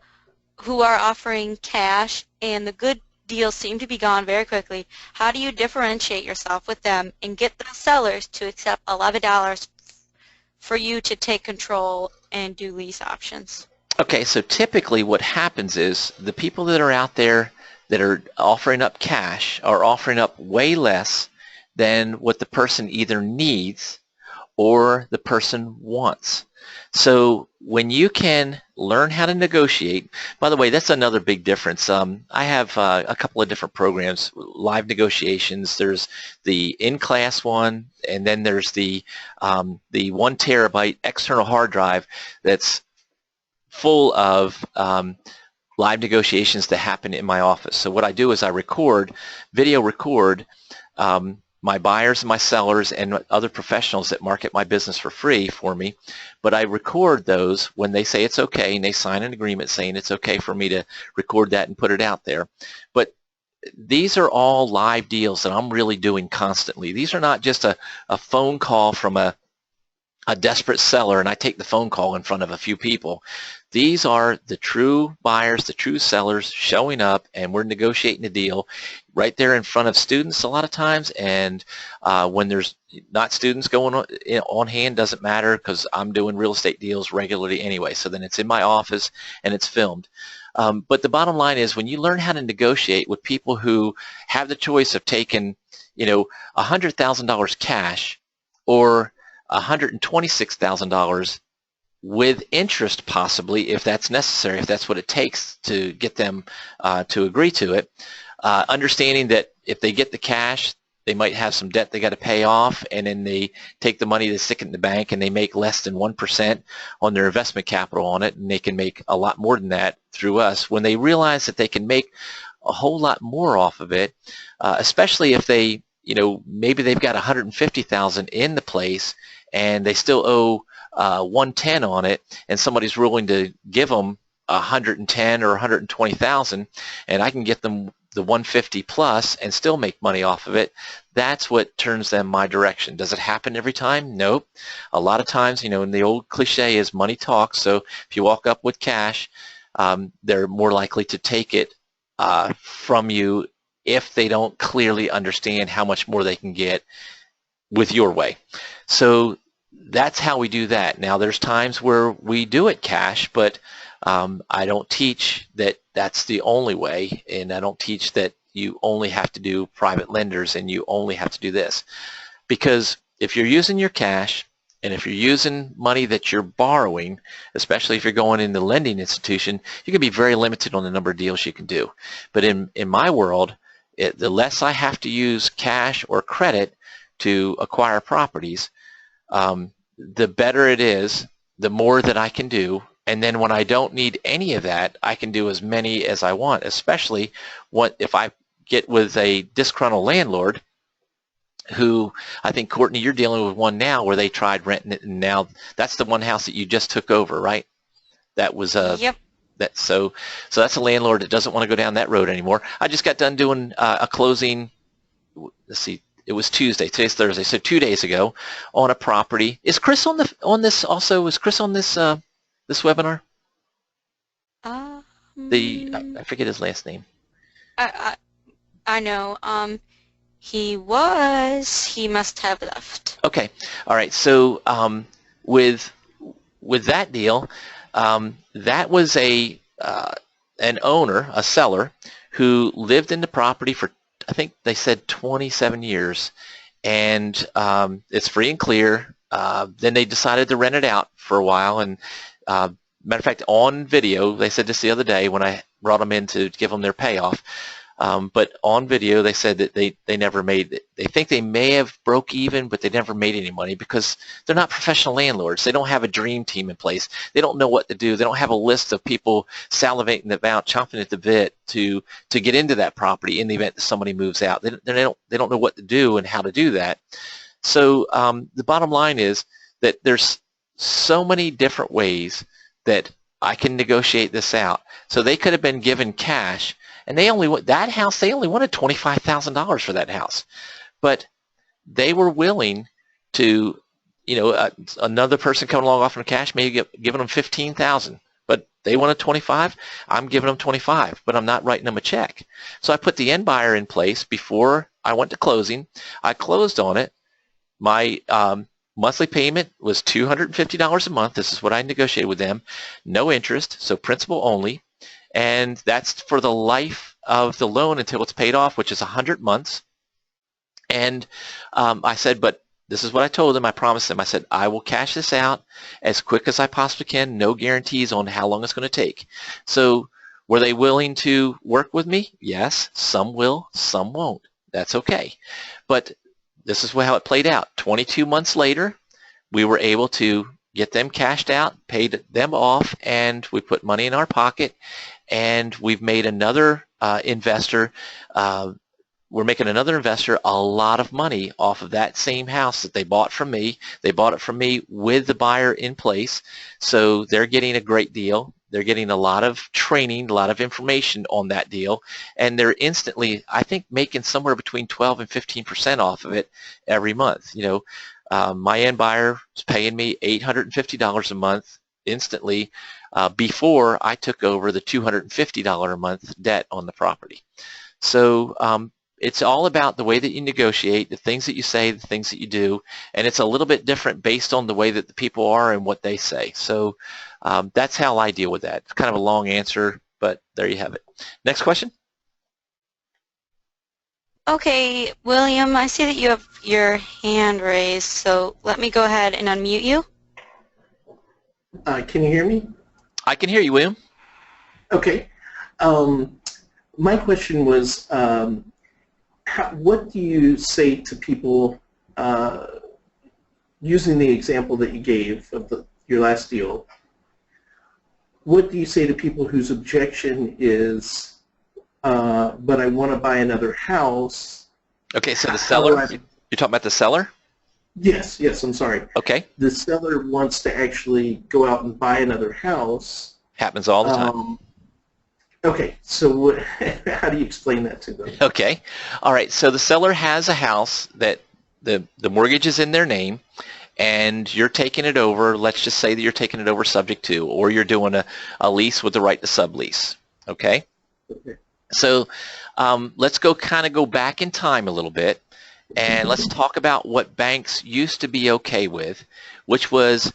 who are offering cash and the good deals seem to be gone very quickly, how do you differentiate yourself with them and get the sellers to accept $11 for you to take control and do lease options? Okay, so typically what happens is the people that are out there that are offering up cash are offering up way less than what the person either needs or the person wants. So when you can learn how to negotiate, by the way, that's another big difference. I have a couple of different programs, live negotiations. There's the in-class one, and then there's the 1 terabyte external hard drive that's full of live negotiations that happen in my office. So what I do is I video record my buyers and my sellers and other professionals that market my business for free for me, but I record those when they say it's okay, and they sign an agreement saying it's okay for me to record that and put it out there. But these are all live deals that I'm really doing constantly. These are not just a phone call from a desperate seller and I take the phone call in front of a few people. These are the true buyers, the true sellers showing up, and we're negotiating a deal right there in front of students a lot of times. And when there's not students going on hand, doesn't matter, because I'm doing real estate deals regularly anyway. So then it's in my office and it's filmed. But the bottom line is, when you learn how to negotiate with people who have the choice of taking, $100,000 cash or $126,000 with interest, possibly, if that's necessary, if that's what it takes to get them to agree to it, understanding that if they get the cash, they might have some debt they got to pay off, and then they take the money, they stick it in the bank, and they make less than 1% on their investment capital on it, and they can make a lot more than that through us. When they realize that they can make a whole lot more off of it, especially if they, maybe they've got $150,000 in the place and they still owe 110 on it, and somebody's willing to give them 110 or 120,000, and I can get them the 150 plus and still make money off of it. That's what turns them my direction. Does it happen every time? Nope. A lot of times, and the old cliche is money talks. So if you walk up with cash, they're more likely to take it from you if they don't clearly understand how much more they can get with your way. So that's how we do that. Now, there's times where we do it cash, but I don't teach that that's the only way, and I don't teach that you only have to do private lenders and you only have to do this. Because if you're using your cash, and if you're using money that you're borrowing, especially if you're going in the lending institution, you can be very limited on the number of deals you can do. But in my world, the less I have to use cash or credit to acquire properties, the better it is, the more that I can do. And then when I don't need any of that, I can do as many as I want, especially if I get with a disgruntled landlord who, I think, Courtney, you're dealing with one now where they tried renting it, and now that's the one house that you just took over, right? That was Yep. So that's a landlord that doesn't want to go down that road anymore. I just got done doing a closing, let's see, it was Tuesday. Today's Thursday, so 2 days ago, on a property. Is Chris on this also? Is Chris on this this webinar? I forget his last name. I know. He must have left. Okay. All right. So with that deal, that was an owner, a seller, who lived in the property for, I think they said 27 years, and it's free and clear. Then they decided to rent it out for a while, and matter of fact, on video, they said this the other day when I brought them in to give them their payoff, but on video they said that they never made it. They think they may have broke even, but they never made any money because they're not professional landlords. They don't have a dream team in place. They don't know what to do. They don't have a list of people salivating about, chomping at the bit to get into that property in the event that somebody moves out. They don't know what to do and how to do that. So the bottom line is that there's so many different ways that I can negotiate this out. So they could have been given cash, and they only wanted $25,000 for that house, but they were willing to, another person coming along offering cash, maybe giving them $15,000, but they wanted 25. I'm giving them 25, but I'm not writing them a check. So I put the end buyer in place before I went to closing. I closed on it. My monthly payment was $250 a month. This is what I negotiated with them. No interest, so principal only. And that's for the life of the loan until it's paid off, which is 100 months. And I said, but this is what I told them. I promised them. I said, I will cash this out as quick as I possibly can. No guarantees on how long it's going to take. So were they willing to work with me? Yes. Some will, some won't. That's okay. But this is how it played out. 22 months later, we were able to get them cashed out, paid them off, and we put money in our pocket, and we've made another investor we're making another investor a lot of money off of that same house that they bought from me. They bought it from me with the buyer in place, so they're getting a great deal. They're getting a lot of training, a lot of information on that deal, and they're instantly, I think, making somewhere between 12 and 15% off of it every month. My end buyer is paying me $850 a month instantly before I took over the $250 a month debt on the property. So it's all about the way that you negotiate, the things that you say, the things that you do, and it's a little bit different based on the way that the people are and what they say. So that's how I deal with that. It's kind of a long answer, but there you have it. Next question. Okay, William, I see that you have your hand raised, so let me go ahead and unmute you. Can you hear me? I can hear you, William. Okay. My question was, what do you say to people, using the example that you gave of your last deal, what do you say to people whose objection is, but I want to buy another house? Okay, so the seller, you're talking about the seller? Yes, I'm sorry. Okay. The seller wants to actually go out and buy another house. Happens all the time. Okay, so how do you explain that to them? Okay. All right, so the seller has a house that the mortgage is in their name, and you're taking it over. Let's just say that you're taking it over subject to, or you're doing a lease with the right to sublease. Okay? Okay. So let's go back in time a little bit, and let's talk about what banks used to be okay with, which was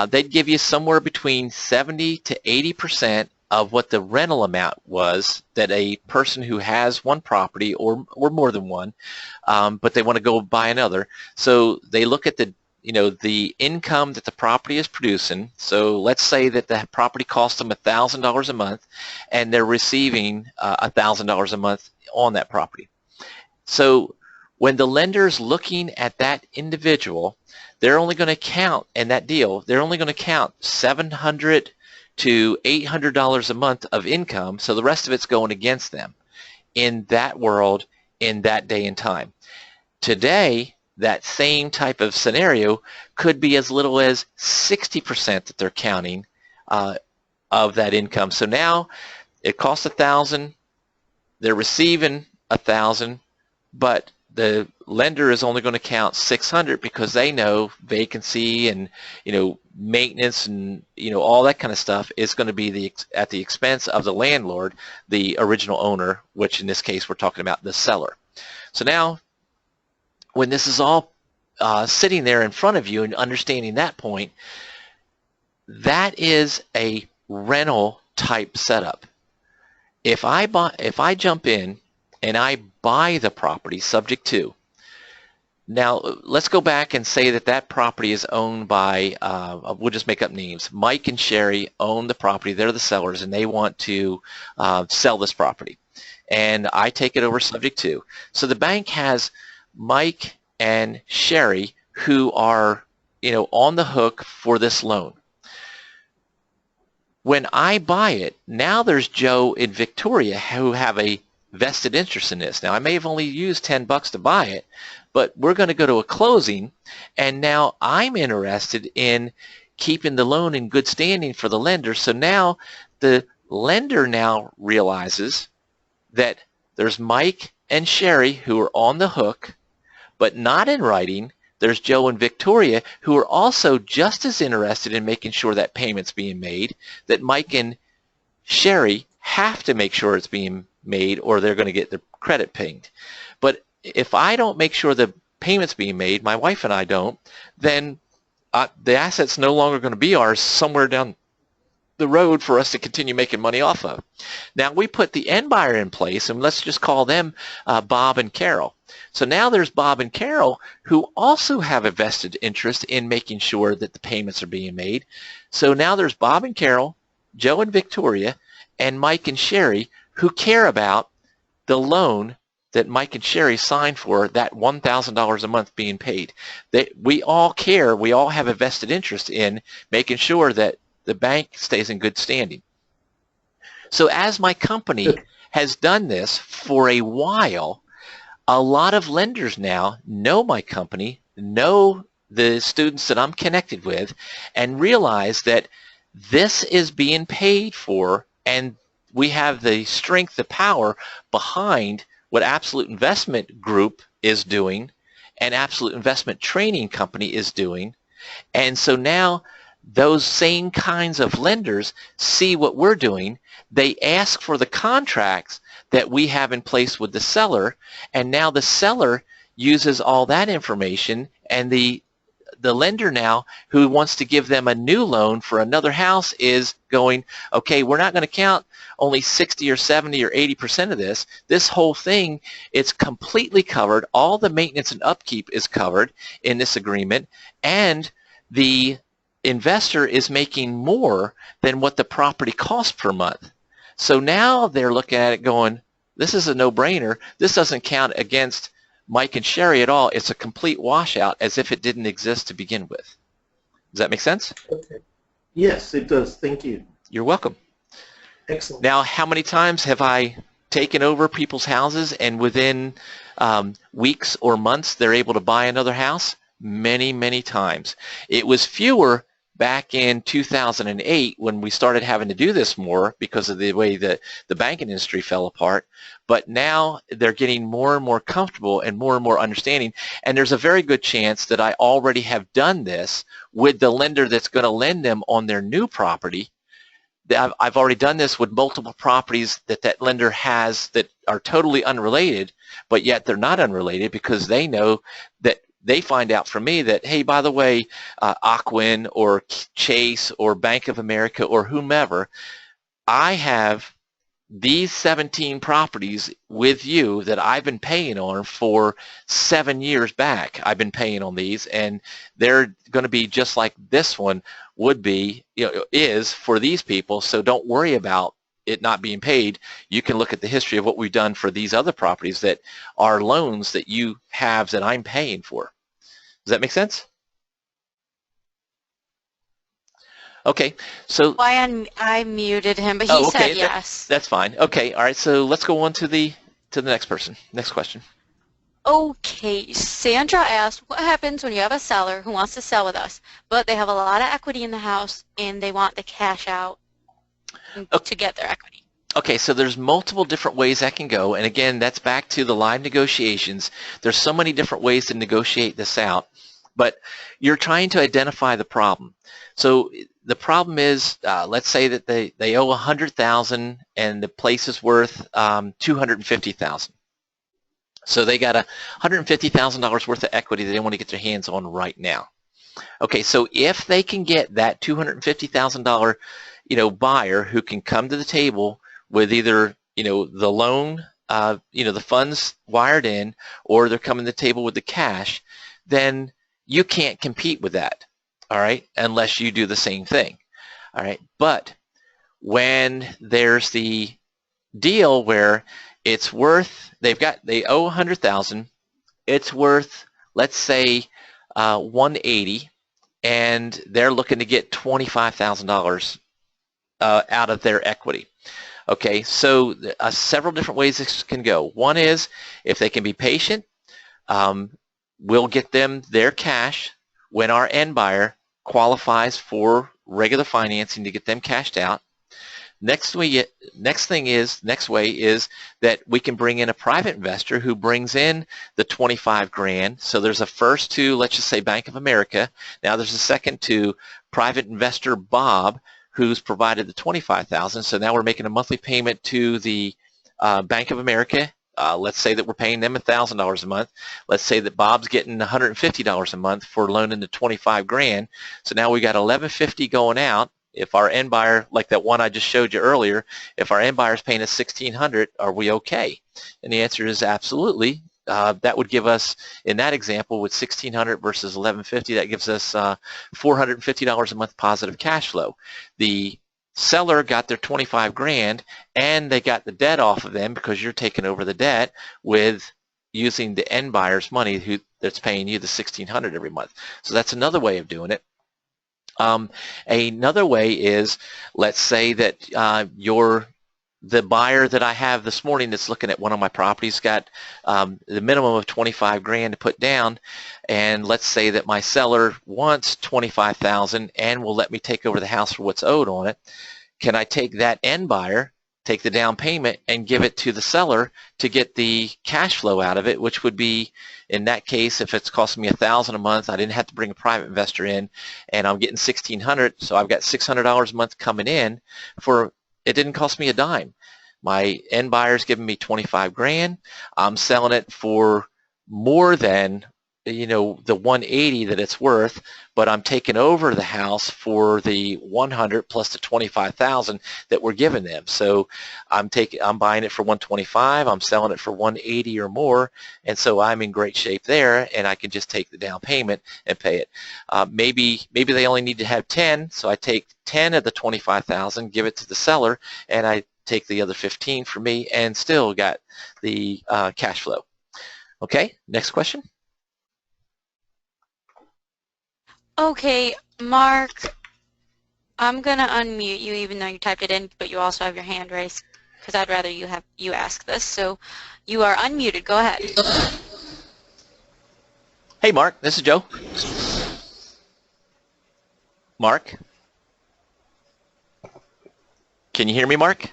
they'd give you somewhere between 70 to 80% of what the rental amount was that a person who has one property or more than one, but they want to go buy another. So they look at the income that the property is producing. So let's say that the property costs them $1,000 a month, and they're receiving $1,000 a month on that property. So when the lender's looking at that individual, they're only going to count in that deal. They're only going to count $700 to $800 a month of income, so the rest of it's going against them in that world, in that day and time. Today, that same type of scenario could be as little as 60% that they're counting of that income. So now it costs $1,000, they're receiving $1,000, but the lender is only going to count $600 because they know vacancy and maintenance and all that kind of stuff is going to be at the expense of the landlord, the original owner, which in this case we're talking about the seller. So now when this is all sitting there in front of you and understanding that point, that is a rental type setup. If I jump in and I buy the property subject to, now let's go back and say that property is owned by, we'll just make up names. Mike and Sherry own the property. They're the sellers, and they want to sell this property. And I take it over subject to. So the bank has Mike and Sherry who are on the hook for this loan. When I buy it, now there's Joe and Victoria who have a vested interest in this. Now I may have only used $10 to buy it, but we're going to go to a closing, and now I'm interested in keeping the loan in good standing for the lender. So now the lender now realizes that there's Mike and Sherry who are on the hook, but not in writing. There's Joe and Victoria who are also just as interested in making sure that payment's being made, that Mike and Sherry have to make sure it's being made or they're going to get their credit pinged. But if I don't make sure the payment's being made, my wife and I don't, then the asset's no longer going to be ours somewhere down the road for us to continue making money off of. Now we put the end buyer in place, and let's just call them Bob and Carol. So now there's Bob and Carol who also have a vested interest in making sure that the payments are being made. So now there's Bob and Carol, Joe and Victoria, and Mike and Sherry who care about the loan that Mike and Sherry signed for, that $1,000 a month being paid. We all care, we all have a vested interest in making sure that the bank stays in good standing. So as my company has done this for a while, a lot of lenders now know my company, know the students that I'm connected with, and realize that this is being paid for, and we have the strength, the power behind what Absolute Investment Group is doing and Absolute Investment Training Company is doing. And so now those same kinds of lenders see what we're doing. They ask for the contracts that we have in place with the seller, and now the seller uses all that information, and the lender now who wants to give them a new loan for another house is going, okay, we're not going to count only 60 or 70 or 80% of this. This whole thing, it's completely covered. All the maintenance and upkeep is covered in this agreement, and the investor is making more than what the property costs per month. So now they're looking at it going, this is a no-brainer. This doesn't count against Mike and Sherry at all. It's a complete washout, as if it didn't exist to begin with. Does that make sense? Okay. Yes, it does. Thank you. You're welcome. Excellent. Now, how many times have I taken over people's houses and within weeks or months they're able to buy another house? Many, many times. It was fewer back in 2008 when we started having to do this more because of the way that the banking industry fell apart. But now they're getting more and more comfortable and more understanding. And there's a very good chance that I already have done this with the lender that's going to lend them on their new property. I've already done this with multiple properties that lender has that are totally unrelated, but yet they're not unrelated because they know that they find out from me that, hey, by the way, Ocwen or Chase or Bank of America or whomever, I have these 17 properties with you that I've been paying on for 7 years back. I've been paying on these, and they're going to be just like this one would be, is for these people, so don't worry about it not being paid. You can look at the history of what we've done for these other properties that are loans that you have that I'm paying for. Does that make sense? Okay, so I muted him, but he said yes. That's fine. Okay, all right. So let's go on to the next person. Next question. Okay, Sandra asked, what happens when you have a seller who wants to sell with us, but they have a lot of equity in the house and they want the cash out to get their equity? Okay, so there's multiple different ways that can go, and again, that's back to the live negotiations. There's so many different ways to negotiate this out, but you're trying to identify the problem. So the problem is, let's say that they owe $100,000 and the place is worth $250,000. So they got $150,000 worth of equity that they want to get their hands on right now. Okay, so if they can get that $250,000, buyer who can come to the table with either, the loan, the funds wired in, or they're coming to the table with the cash, then you can't compete with that, all right, unless you do the same thing, all right? But when there's the deal where it's worth, they owe $100,000, it's worth, let's say, $180,000, and they're looking to get $25,000 out of their equity. Okay, so several different ways this can go. One is, if they can be patient, we'll get them their cash when our end buyer qualifies for regular financing to get them cashed out. Next way is that we can bring in a private investor who brings in the 25 grand. So there's a first to, let's just say, Bank of America. Now there's a second to private investor Bob, who's provided the $25,000. So now we're making a monthly payment to the Bank of America. Let's say that we're paying them $1,000 a month. Let's say that Bob's getting $150 a month for loaning the 25 grand. So now we got $1,150 going out, If our end buyer, like that one I just showed you earlier, if our end buyer is paying us $1,600, are we okay? And the answer is absolutely. That would give us, in that example, with $1,600 versus $1,150, that gives us $450 a month positive cash flow. The seller got their 25 grand and they got the debt off of them because you're taking over the debt with using the end buyer's money that's paying you the $1,600 every month. So that's another way of doing it. Another way is, let's say that the buyer that I have this morning that's looking at one of my properties got the minimum of 25 grand to put down, and let's say that my seller wants 25,000 and will let me take over the house for what's owed on it. Can I take that end buyer, take the down payment, and give it to the seller to get the cash flow out of it, which would be, in that case, if it's costing me $1,000 a month, I didn't have to bring a private investor in, and I'm getting $1,600, so I've got $600 a month coming in for, it didn't cost me a dime. My end buyer's giving me 25 grand. I'm selling it for more than, you know, the 180 that it's worth, but I'm taking over the house for the 100 plus the 25,000 that we're giving them. So I'm buying it for 125, I'm selling it for 180 or more, and so I'm in great shape there, and I can just take the down payment and pay it. Maybe they only need to have 10, so I take 10 of the 25,000, give it to the seller, and I take the other 15 for me, and still got the cash flow. Okay, next question. Okay, Mark, I'm gonna unmute you even though you typed it in, but you also have your hand raised because I'd rather you ask this. So you are unmuted. Go ahead. Hey, Mark, this is Joe. Mark? Can you hear me, Mark?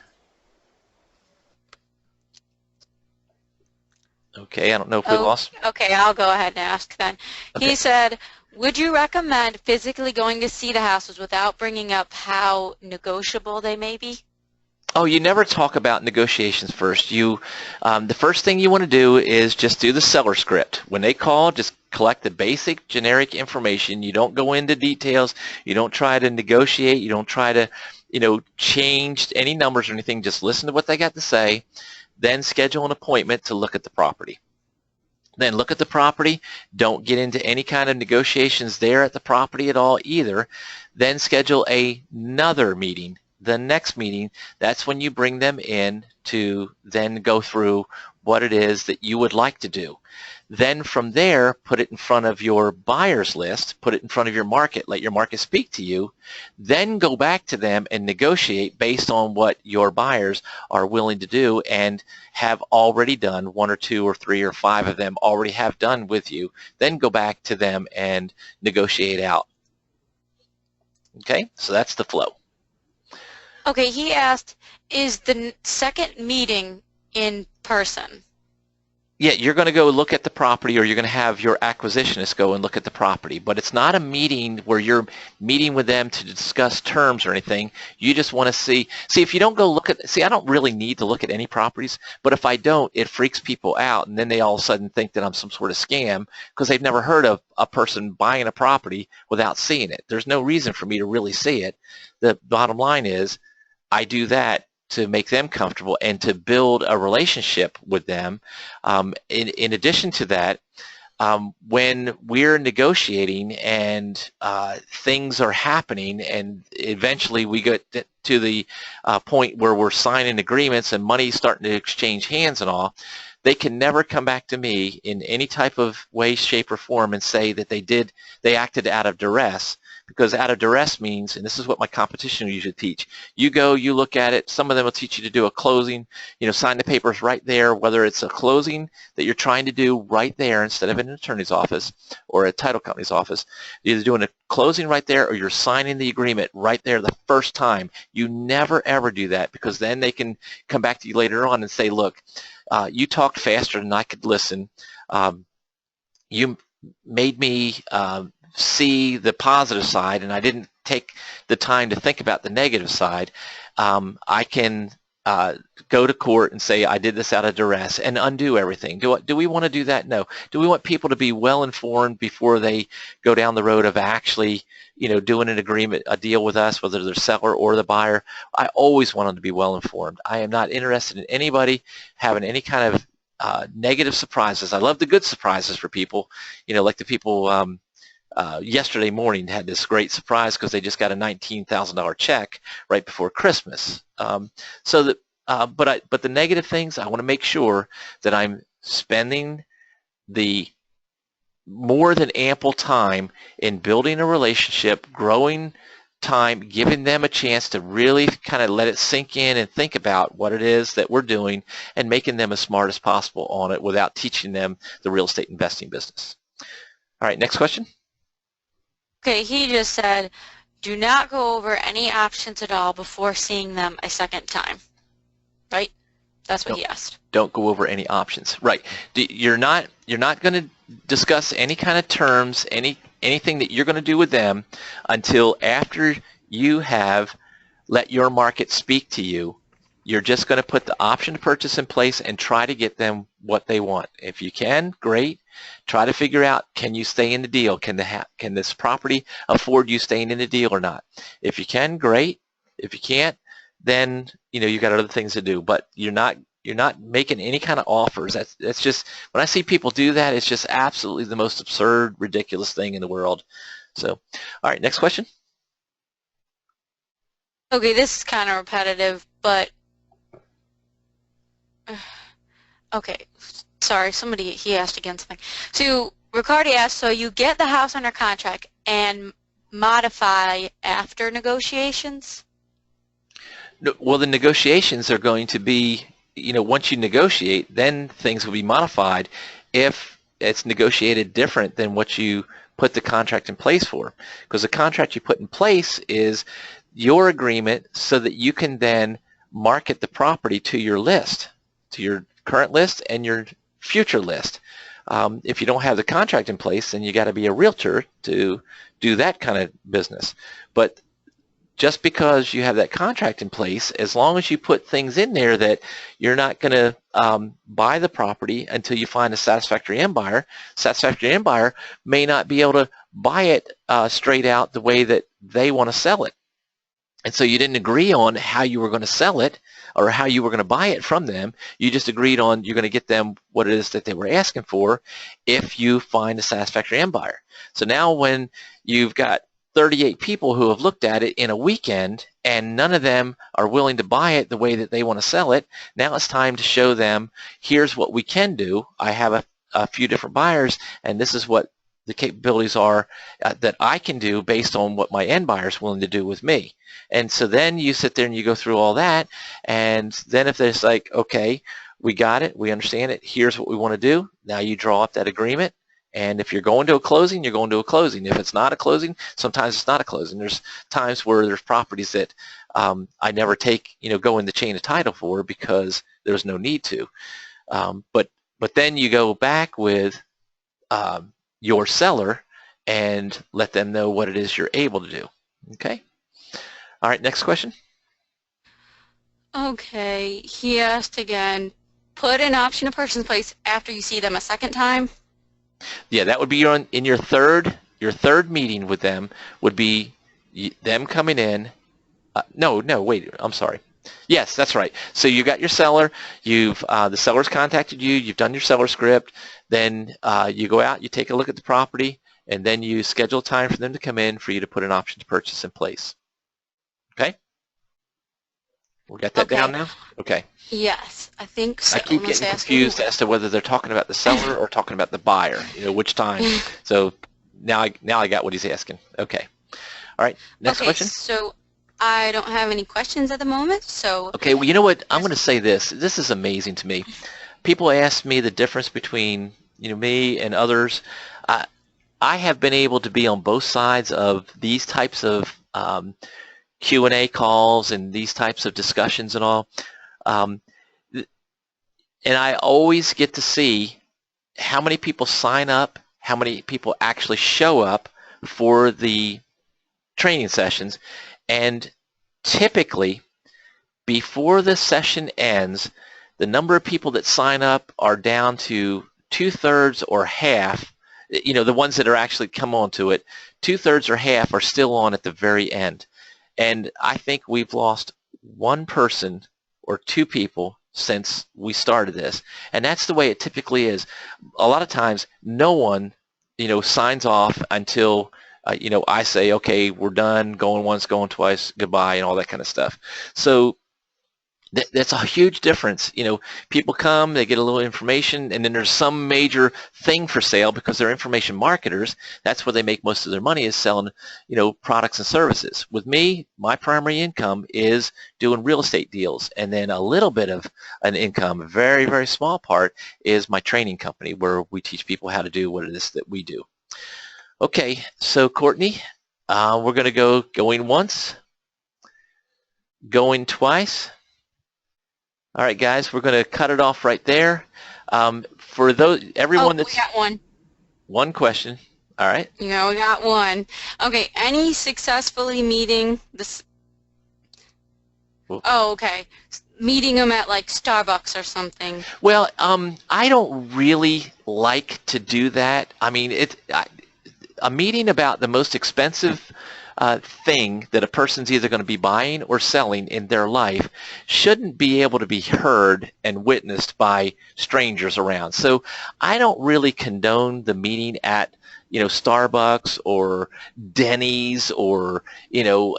Okay, I don't know if we lost. Okay, I'll go ahead and ask then. Okay. He said, would you recommend physically going to see the houses without bringing up how negotiable they may be? Oh, you never talk about negotiations first. The first thing you want to do is just do the seller script. When they call, just collect the basic generic information. You don't go into details. You don't try to negotiate. You don't try to, change any numbers or anything. Just listen to what they got to say. Then schedule an appointment to look at the property. Then look at the property. Don't get into any kind of negotiations there at the property at all either. Then schedule another meeting. The next meeting, that's when you bring them in to then go through what it is that you would like to do. Then from there, put it in front of your buyer's list, put it in front of your market, let your market speak to you, then go back to them and negotiate based on what your buyers are willing to do and have already done. 1 or 2 or 3 or 5 of them already have done with you. Then go back to them and negotiate out. Okay, so that's the flow. Okay, he asked, is the second meeting in person? Yeah, you're going to go look at the property, or you're going to have your acquisitionist go and look at the property. But it's not a meeting where you're meeting with them to discuss terms or anything. You just want to see if you don't go look at, I don't really need to look at any properties, but if I don't, it freaks people out, and then they all of a sudden think that I'm some sort of scam because they've never heard of a person buying a property without seeing it. There's no reason for me to really see it. The bottom line is I do that to make them comfortable and to build a relationship with them. In addition to that, when we're negotiating and things are happening and eventually we get to the point where we're signing agreements and money's starting to exchange hands and all, they can never come back to me in any type of way, shape, or form and say that they acted out of duress. Because out of duress means, and this is what my competition usually teach, you go, you look at it, some of them will teach you to do a closing, sign the papers right there, whether it's a closing that you're trying to do right there instead of in an attorney's office or a title company's office. You're either doing a closing right there or you're signing the agreement right there the first time. You never ever do that, because then they can come back to you later on and say, look, you talked faster than I could listen. You made me see the positive side, and I didn't take the time to think about the negative side. I can go to court and say, I did this out of duress, and undo everything. Do we want to do that? No. Do we want people to be well informed before they go down the road of actually, doing an agreement, a deal with us, whether they're the seller or the buyer? I always want them to be well informed. I am not interested in anybody having any kind of negative surprises. I love the good surprises for people, like the people yesterday morning had this great surprise because they just got a $19,000 check right before Christmas. So that, but the negative things, I want to make sure that I'm spending the more than ample time in building a relationship, growing time, giving them a chance to really kind of let it sink in and think about what it is that we're doing, and making them as smart as possible on it without teaching them the real estate investing business. All right, next question. Okay, he just said, do not go over any options at all before seeing them a second time, right? That's what he asked. Don't go over any options, right? You're not going to discuss any kind of terms, anything that you're going to do with them until after you have let your market speak to you. You're just going to put the option to purchase in place and try to get them what they want. If you can, great. Try to figure out, can you stay in the deal? Can this property afford you staying in the deal or not? If you can, great. If you can't, then you got other things to do. But you're not making any kind of offers. That's just, when I see people do that, it's just absolutely the most absurd, ridiculous thing in the world. So, all right, next question. Okay, this is kind of repetitive, but okay. Sorry, he asked again something. So Ricardi asked, so you get the house under contract and modify after negotiations? No, well, the negotiations are going to be, once you negotiate, then things will be modified if it's negotiated different than what you put the contract in place for. Because the contract you put in place is your agreement so that you can then market the property to your list, to your current list and your future list. If you don't have the contract in place, then you got to be a realtor to do that kind of business. But just because you have that contract in place, as long as you put things in there that you're not going to buy the property until you find a satisfactory end buyer, satisfactory end buyer may not be able to buy it straight out the way that they want to sell it. And so you didn't agree on how you were going to sell it or how you were going to buy it from them. You just agreed on you're going to get them what it is that they were asking for if you find a satisfactory end buyer. So now when you've got 38 people who have looked at it in a weekend and none of them are willing to buy it the way that they want to sell it, now it's time to show them, here's what we can do. I have a few different buyers, and this is what the capabilities are that I can do based on what my end buyer is willing to do with me. And so then you sit there and you go through all that, and then if there's like, okay, we got it, we understand it, here's what we want to do, now you draw up that agreement. And if you're going to a closing, you're going to a closing. If it's not a closing, sometimes it's not a closing. There's times where there's properties that I never take, go in the chain of title for because there's no need to. But then you go back with your seller and let them know what it is you're able to do. Okay? All right, next question. Okay, he asked again, put an option to purchase in place after you see them a second time? Yeah, that would be in your third meeting with them would be them coming in. No, wait, I'm sorry. Yes, that's right. So you got your seller. The seller's contacted you. You've done your seller script. Then you go out, you take a look at the property, and then you schedule time for them to come in for you to put an option to purchase in place. Okay? We got that down now? Okay. Yes, I think so. I keep getting confused as to whether they're talking about the seller or talking about the buyer, which time. So now I got what he's asking. Okay. All right, next question. So I don't have any questions at the moment, so. Okay, well, you know what? I'm going to say this. This is amazing to me. People ask me the difference between, me and others. I have been able to be on both sides of these types of Q&A calls and these types of discussions and all. And I always get to see how many people sign up, how many people actually show up for the training sessions, and typically before the session ends, the number of people that sign up are down to 2/3 or half. You know, the ones that are actually come onto it, 2/3 or half are still on at the very end. And I think we've lost one person or two people since we started this. And that's the way it typically is. A lot of times, no one, you know, signs off until, you know, I say, okay, we're done, going once, going twice, goodbye, and all that kind of stuff. So that's a huge difference. You know, people come, they get a little information, and then there's some major thing for sale because they're information marketers. That's where they make most of their money, is selling, you know, products and services. With me, my primary income is doing real estate deals, and then a little bit of an income, a very, very small part, is my training company where we teach people how to do what it is that we do. Okay, so Courtney, we're going to go going once, going twice. All right, guys, we're going to cut it off right there. For those, everyone that's... we got one. One question. All right. Yeah, we got one. Okay, any successfully meeting this... Oh, okay. Meeting them at like Starbucks or something. Well, I don't really like to do that. I mean, a meeting about the most expensive thing that a person's either going to be buying or selling in their life shouldn't be able to be heard and witnessed by strangers around. So I don't really condone the meeting at, you know, Starbucks or Denny's or, you know,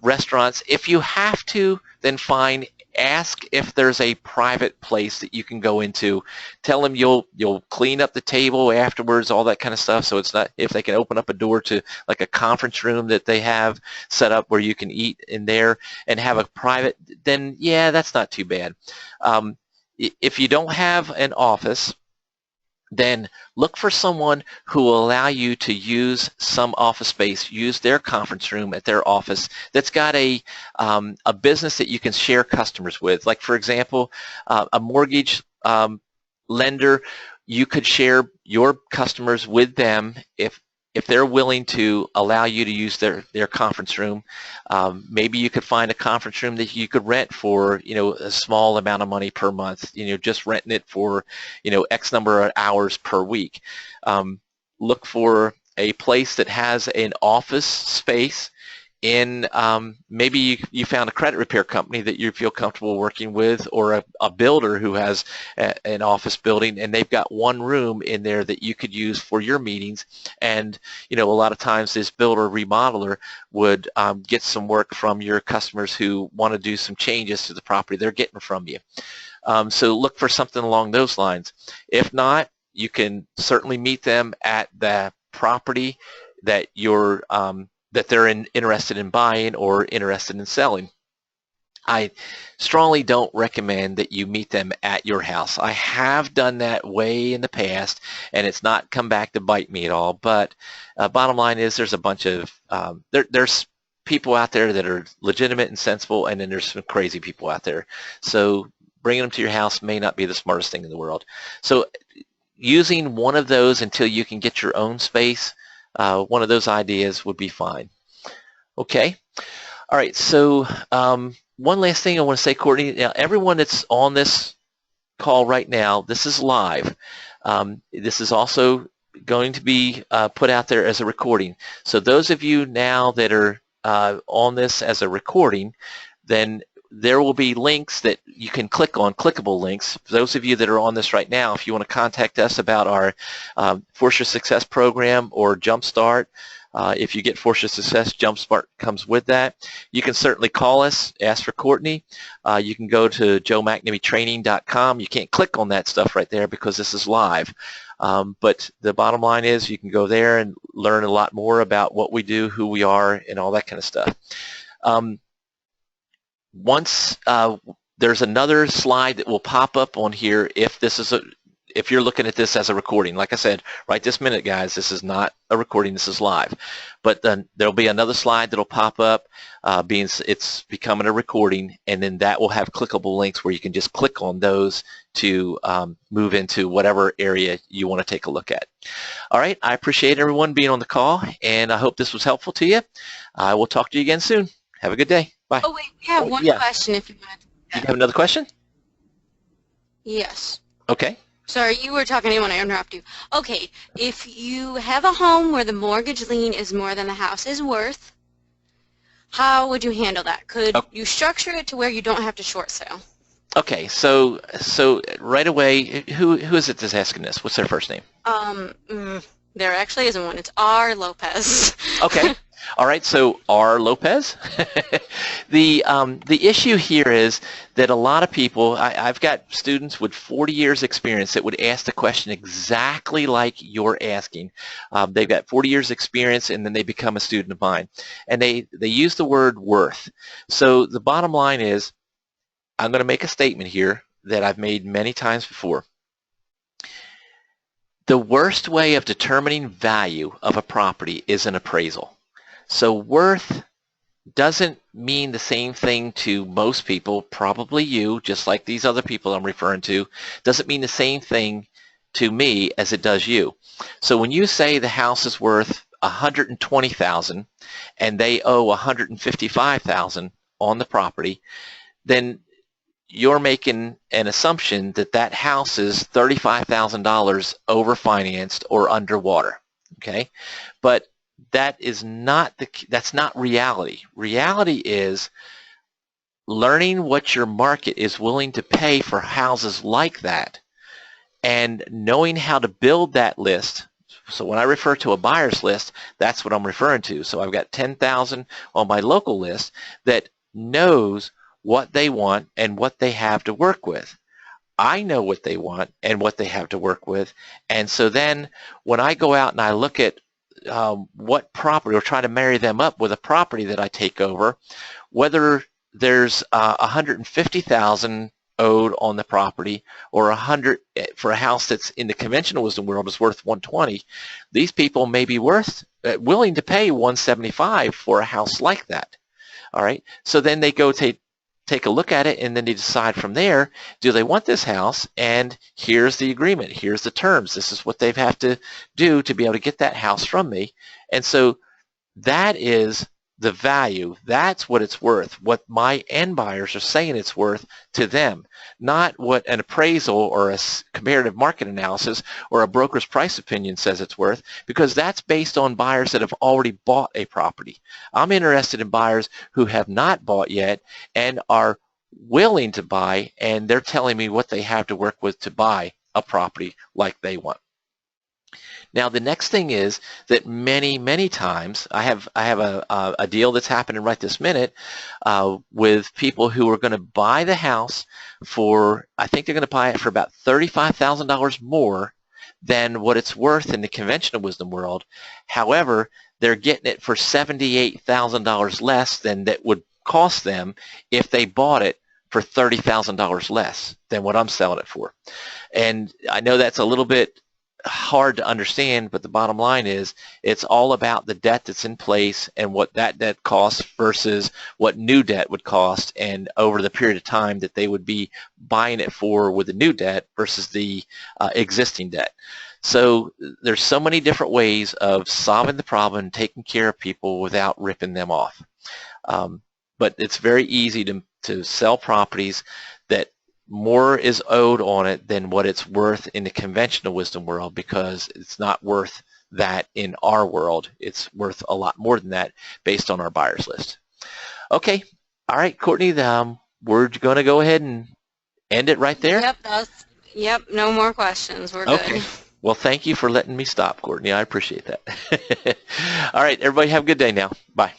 restaurants. If you have to, then fine. Ask if there's a private place that you can go into. Tell them you'll clean up the table afterwards, all that kind of stuff. So it's not, if they can open up a door to like a conference room that they have set up where you can eat in there and have a private, then yeah, that's not too bad. If you don't have an office, then look for someone who will allow you to use some office space, use their conference room at their office that's got a business that you can share customers with. Like, for example, a mortgage lender, you could share your customers with them if they're willing to allow you to use their conference room. Maybe you could find a conference room that you could rent for, you know, a small amount of money per month, you know, just renting it for, you know, X number of hours per week. Look for a place that has an office space in, maybe you found a credit repair company that you feel comfortable working with, or a builder who has an office building and they've got one room in there that you could use for your meetings. And, you know, a lot of times this builder remodeler would get some work from your customers who want to do some changes to the property they're getting from you. So look for something along those lines. If not, you can certainly meet them at the property that you're that they're interested in buying or interested in selling. I strongly don't recommend that you meet them at your house. I have done that way in the past, and it's not come back to bite me at all. But bottom line is, there's a bunch of there's people out there that are legitimate and sensible, and then there's some crazy people out there. So bringing them to your house may not be the smartest thing in the world. So using one of those until you can get your own space, one of those ideas would be fine. Okay. All right. So one last thing I want to say, Courtney. Now, everyone that's on this call right now, this is live. This is also going to be put out there as a recording. So those of you now that are on this as a recording, then there will be links that you can click on, clickable links. For those of you that are on this right now, if you want to contact us about our Force Your Success program or Jumpstart, if you get Force Your Success, Jumpstart comes with that. You can certainly call us, ask for Courtney. You can go to joemcnamytraining.com. You can't click on that stuff right there because this is live. But the bottom line is you can go there and learn a lot more about what we do, who we are, and all that kind of stuff. Once there's another slide that will pop up on here if you're looking at this as a recording. Like I said, right this minute, guys, this is not a recording, this is live. But then there'll be another slide that'll pop up, being it's becoming a recording, and then that will have clickable links where you can just click on those to move into whatever area you want to take a look at. All right, I appreciate everyone being on the call, and I hope this was helpful to you. I will talk to you again soon. Have a good day. Bye. Oh, wait, we have Oh, one yeah. question if you want to. You have another question? Yes. Okay. Sorry, you were talking. I didn't want to interrupt you. Okay, if you have a home where the mortgage lien is more than the house is worth, how would you handle that? Could you structure it to where you don't have to short sale? Okay. So right away, who is it that's asking this? What's their first name? There actually isn't one. It's R. Lopez. Okay. All right. So R. Lopez. The issue here is that a lot of people, I've got students with 40 years experience that would ask the question exactly like you're asking. They've got 40 years experience and then they become a student of mine. And they use the word worth. So the bottom line is, I'm going to make a statement here that I've made many times before. The worst way of determining value of a property is an appraisal. So worth doesn't mean the same thing to most people, probably you, just like these other people I'm referring to, doesn't mean the same thing to me as it does you. So when you say the house is worth $120,000 and they owe $155,000 on the property, then you're making an assumption that that house is $35,000 overfinanced or underwater, okay? But that is not that's not reality. Reality is learning what your market is willing to pay for houses like that and knowing how to build that list. So when I refer to a buyer's list, that's what I'm referring to. So I've got 10,000 on my local list that knows what they want and what they have to work with. I know what they want and what they have to work with. And so then when I go out and I look at what property, or try to marry them up with a property that I take over, whether there's 150,000 owed on the property or 100 for a house that's in the conventional wisdom world is worth 120, these people may be willing to pay 175 for a house like that. All right, so then they go take a look at it, and then they decide from there, do they want this house? And here's the agreement, here's the terms, this is what they have to do to be able to get that house from me. And so that is the value, that's what it's worth, what my end buyers are saying it's worth to them, not what an appraisal or a comparative market analysis or a broker's price opinion says it's worth, because that's based on buyers that have already bought a property. I'm interested in buyers who have not bought yet and are willing to buy, and they're telling me what they have to work with to buy a property like they want. Now the next thing is that many times I have a deal that's happening right this minute with people who are going to buy the house for, I think they're going to buy it for about $35,000 more than what it's worth in the conventional wisdom world. However, they're getting it for $78,000 less than that would cost them if they bought it for $30,000 less than what I'm selling it for. And I know that's a little bit hard to understand, but the bottom line is it's all about the debt that's in place and what that debt costs versus what new debt would cost, and over the period of time that they would be buying it for with the new debt versus the existing debt. So there's so many different ways of solving the problem and taking care of people without ripping them off. But it's very easy to sell properties that more is owed on it than what it's worth in the conventional wisdom world, because it's not worth that in our world. It's worth a lot more than that based on our buyers list. Okay, all right, Courtney, we're going to go ahead and end it right there. Yep, no more questions. We're good. Okay, well, thank you for letting me stop, Courtney. I appreciate that. All right, everybody have a good day now. Bye.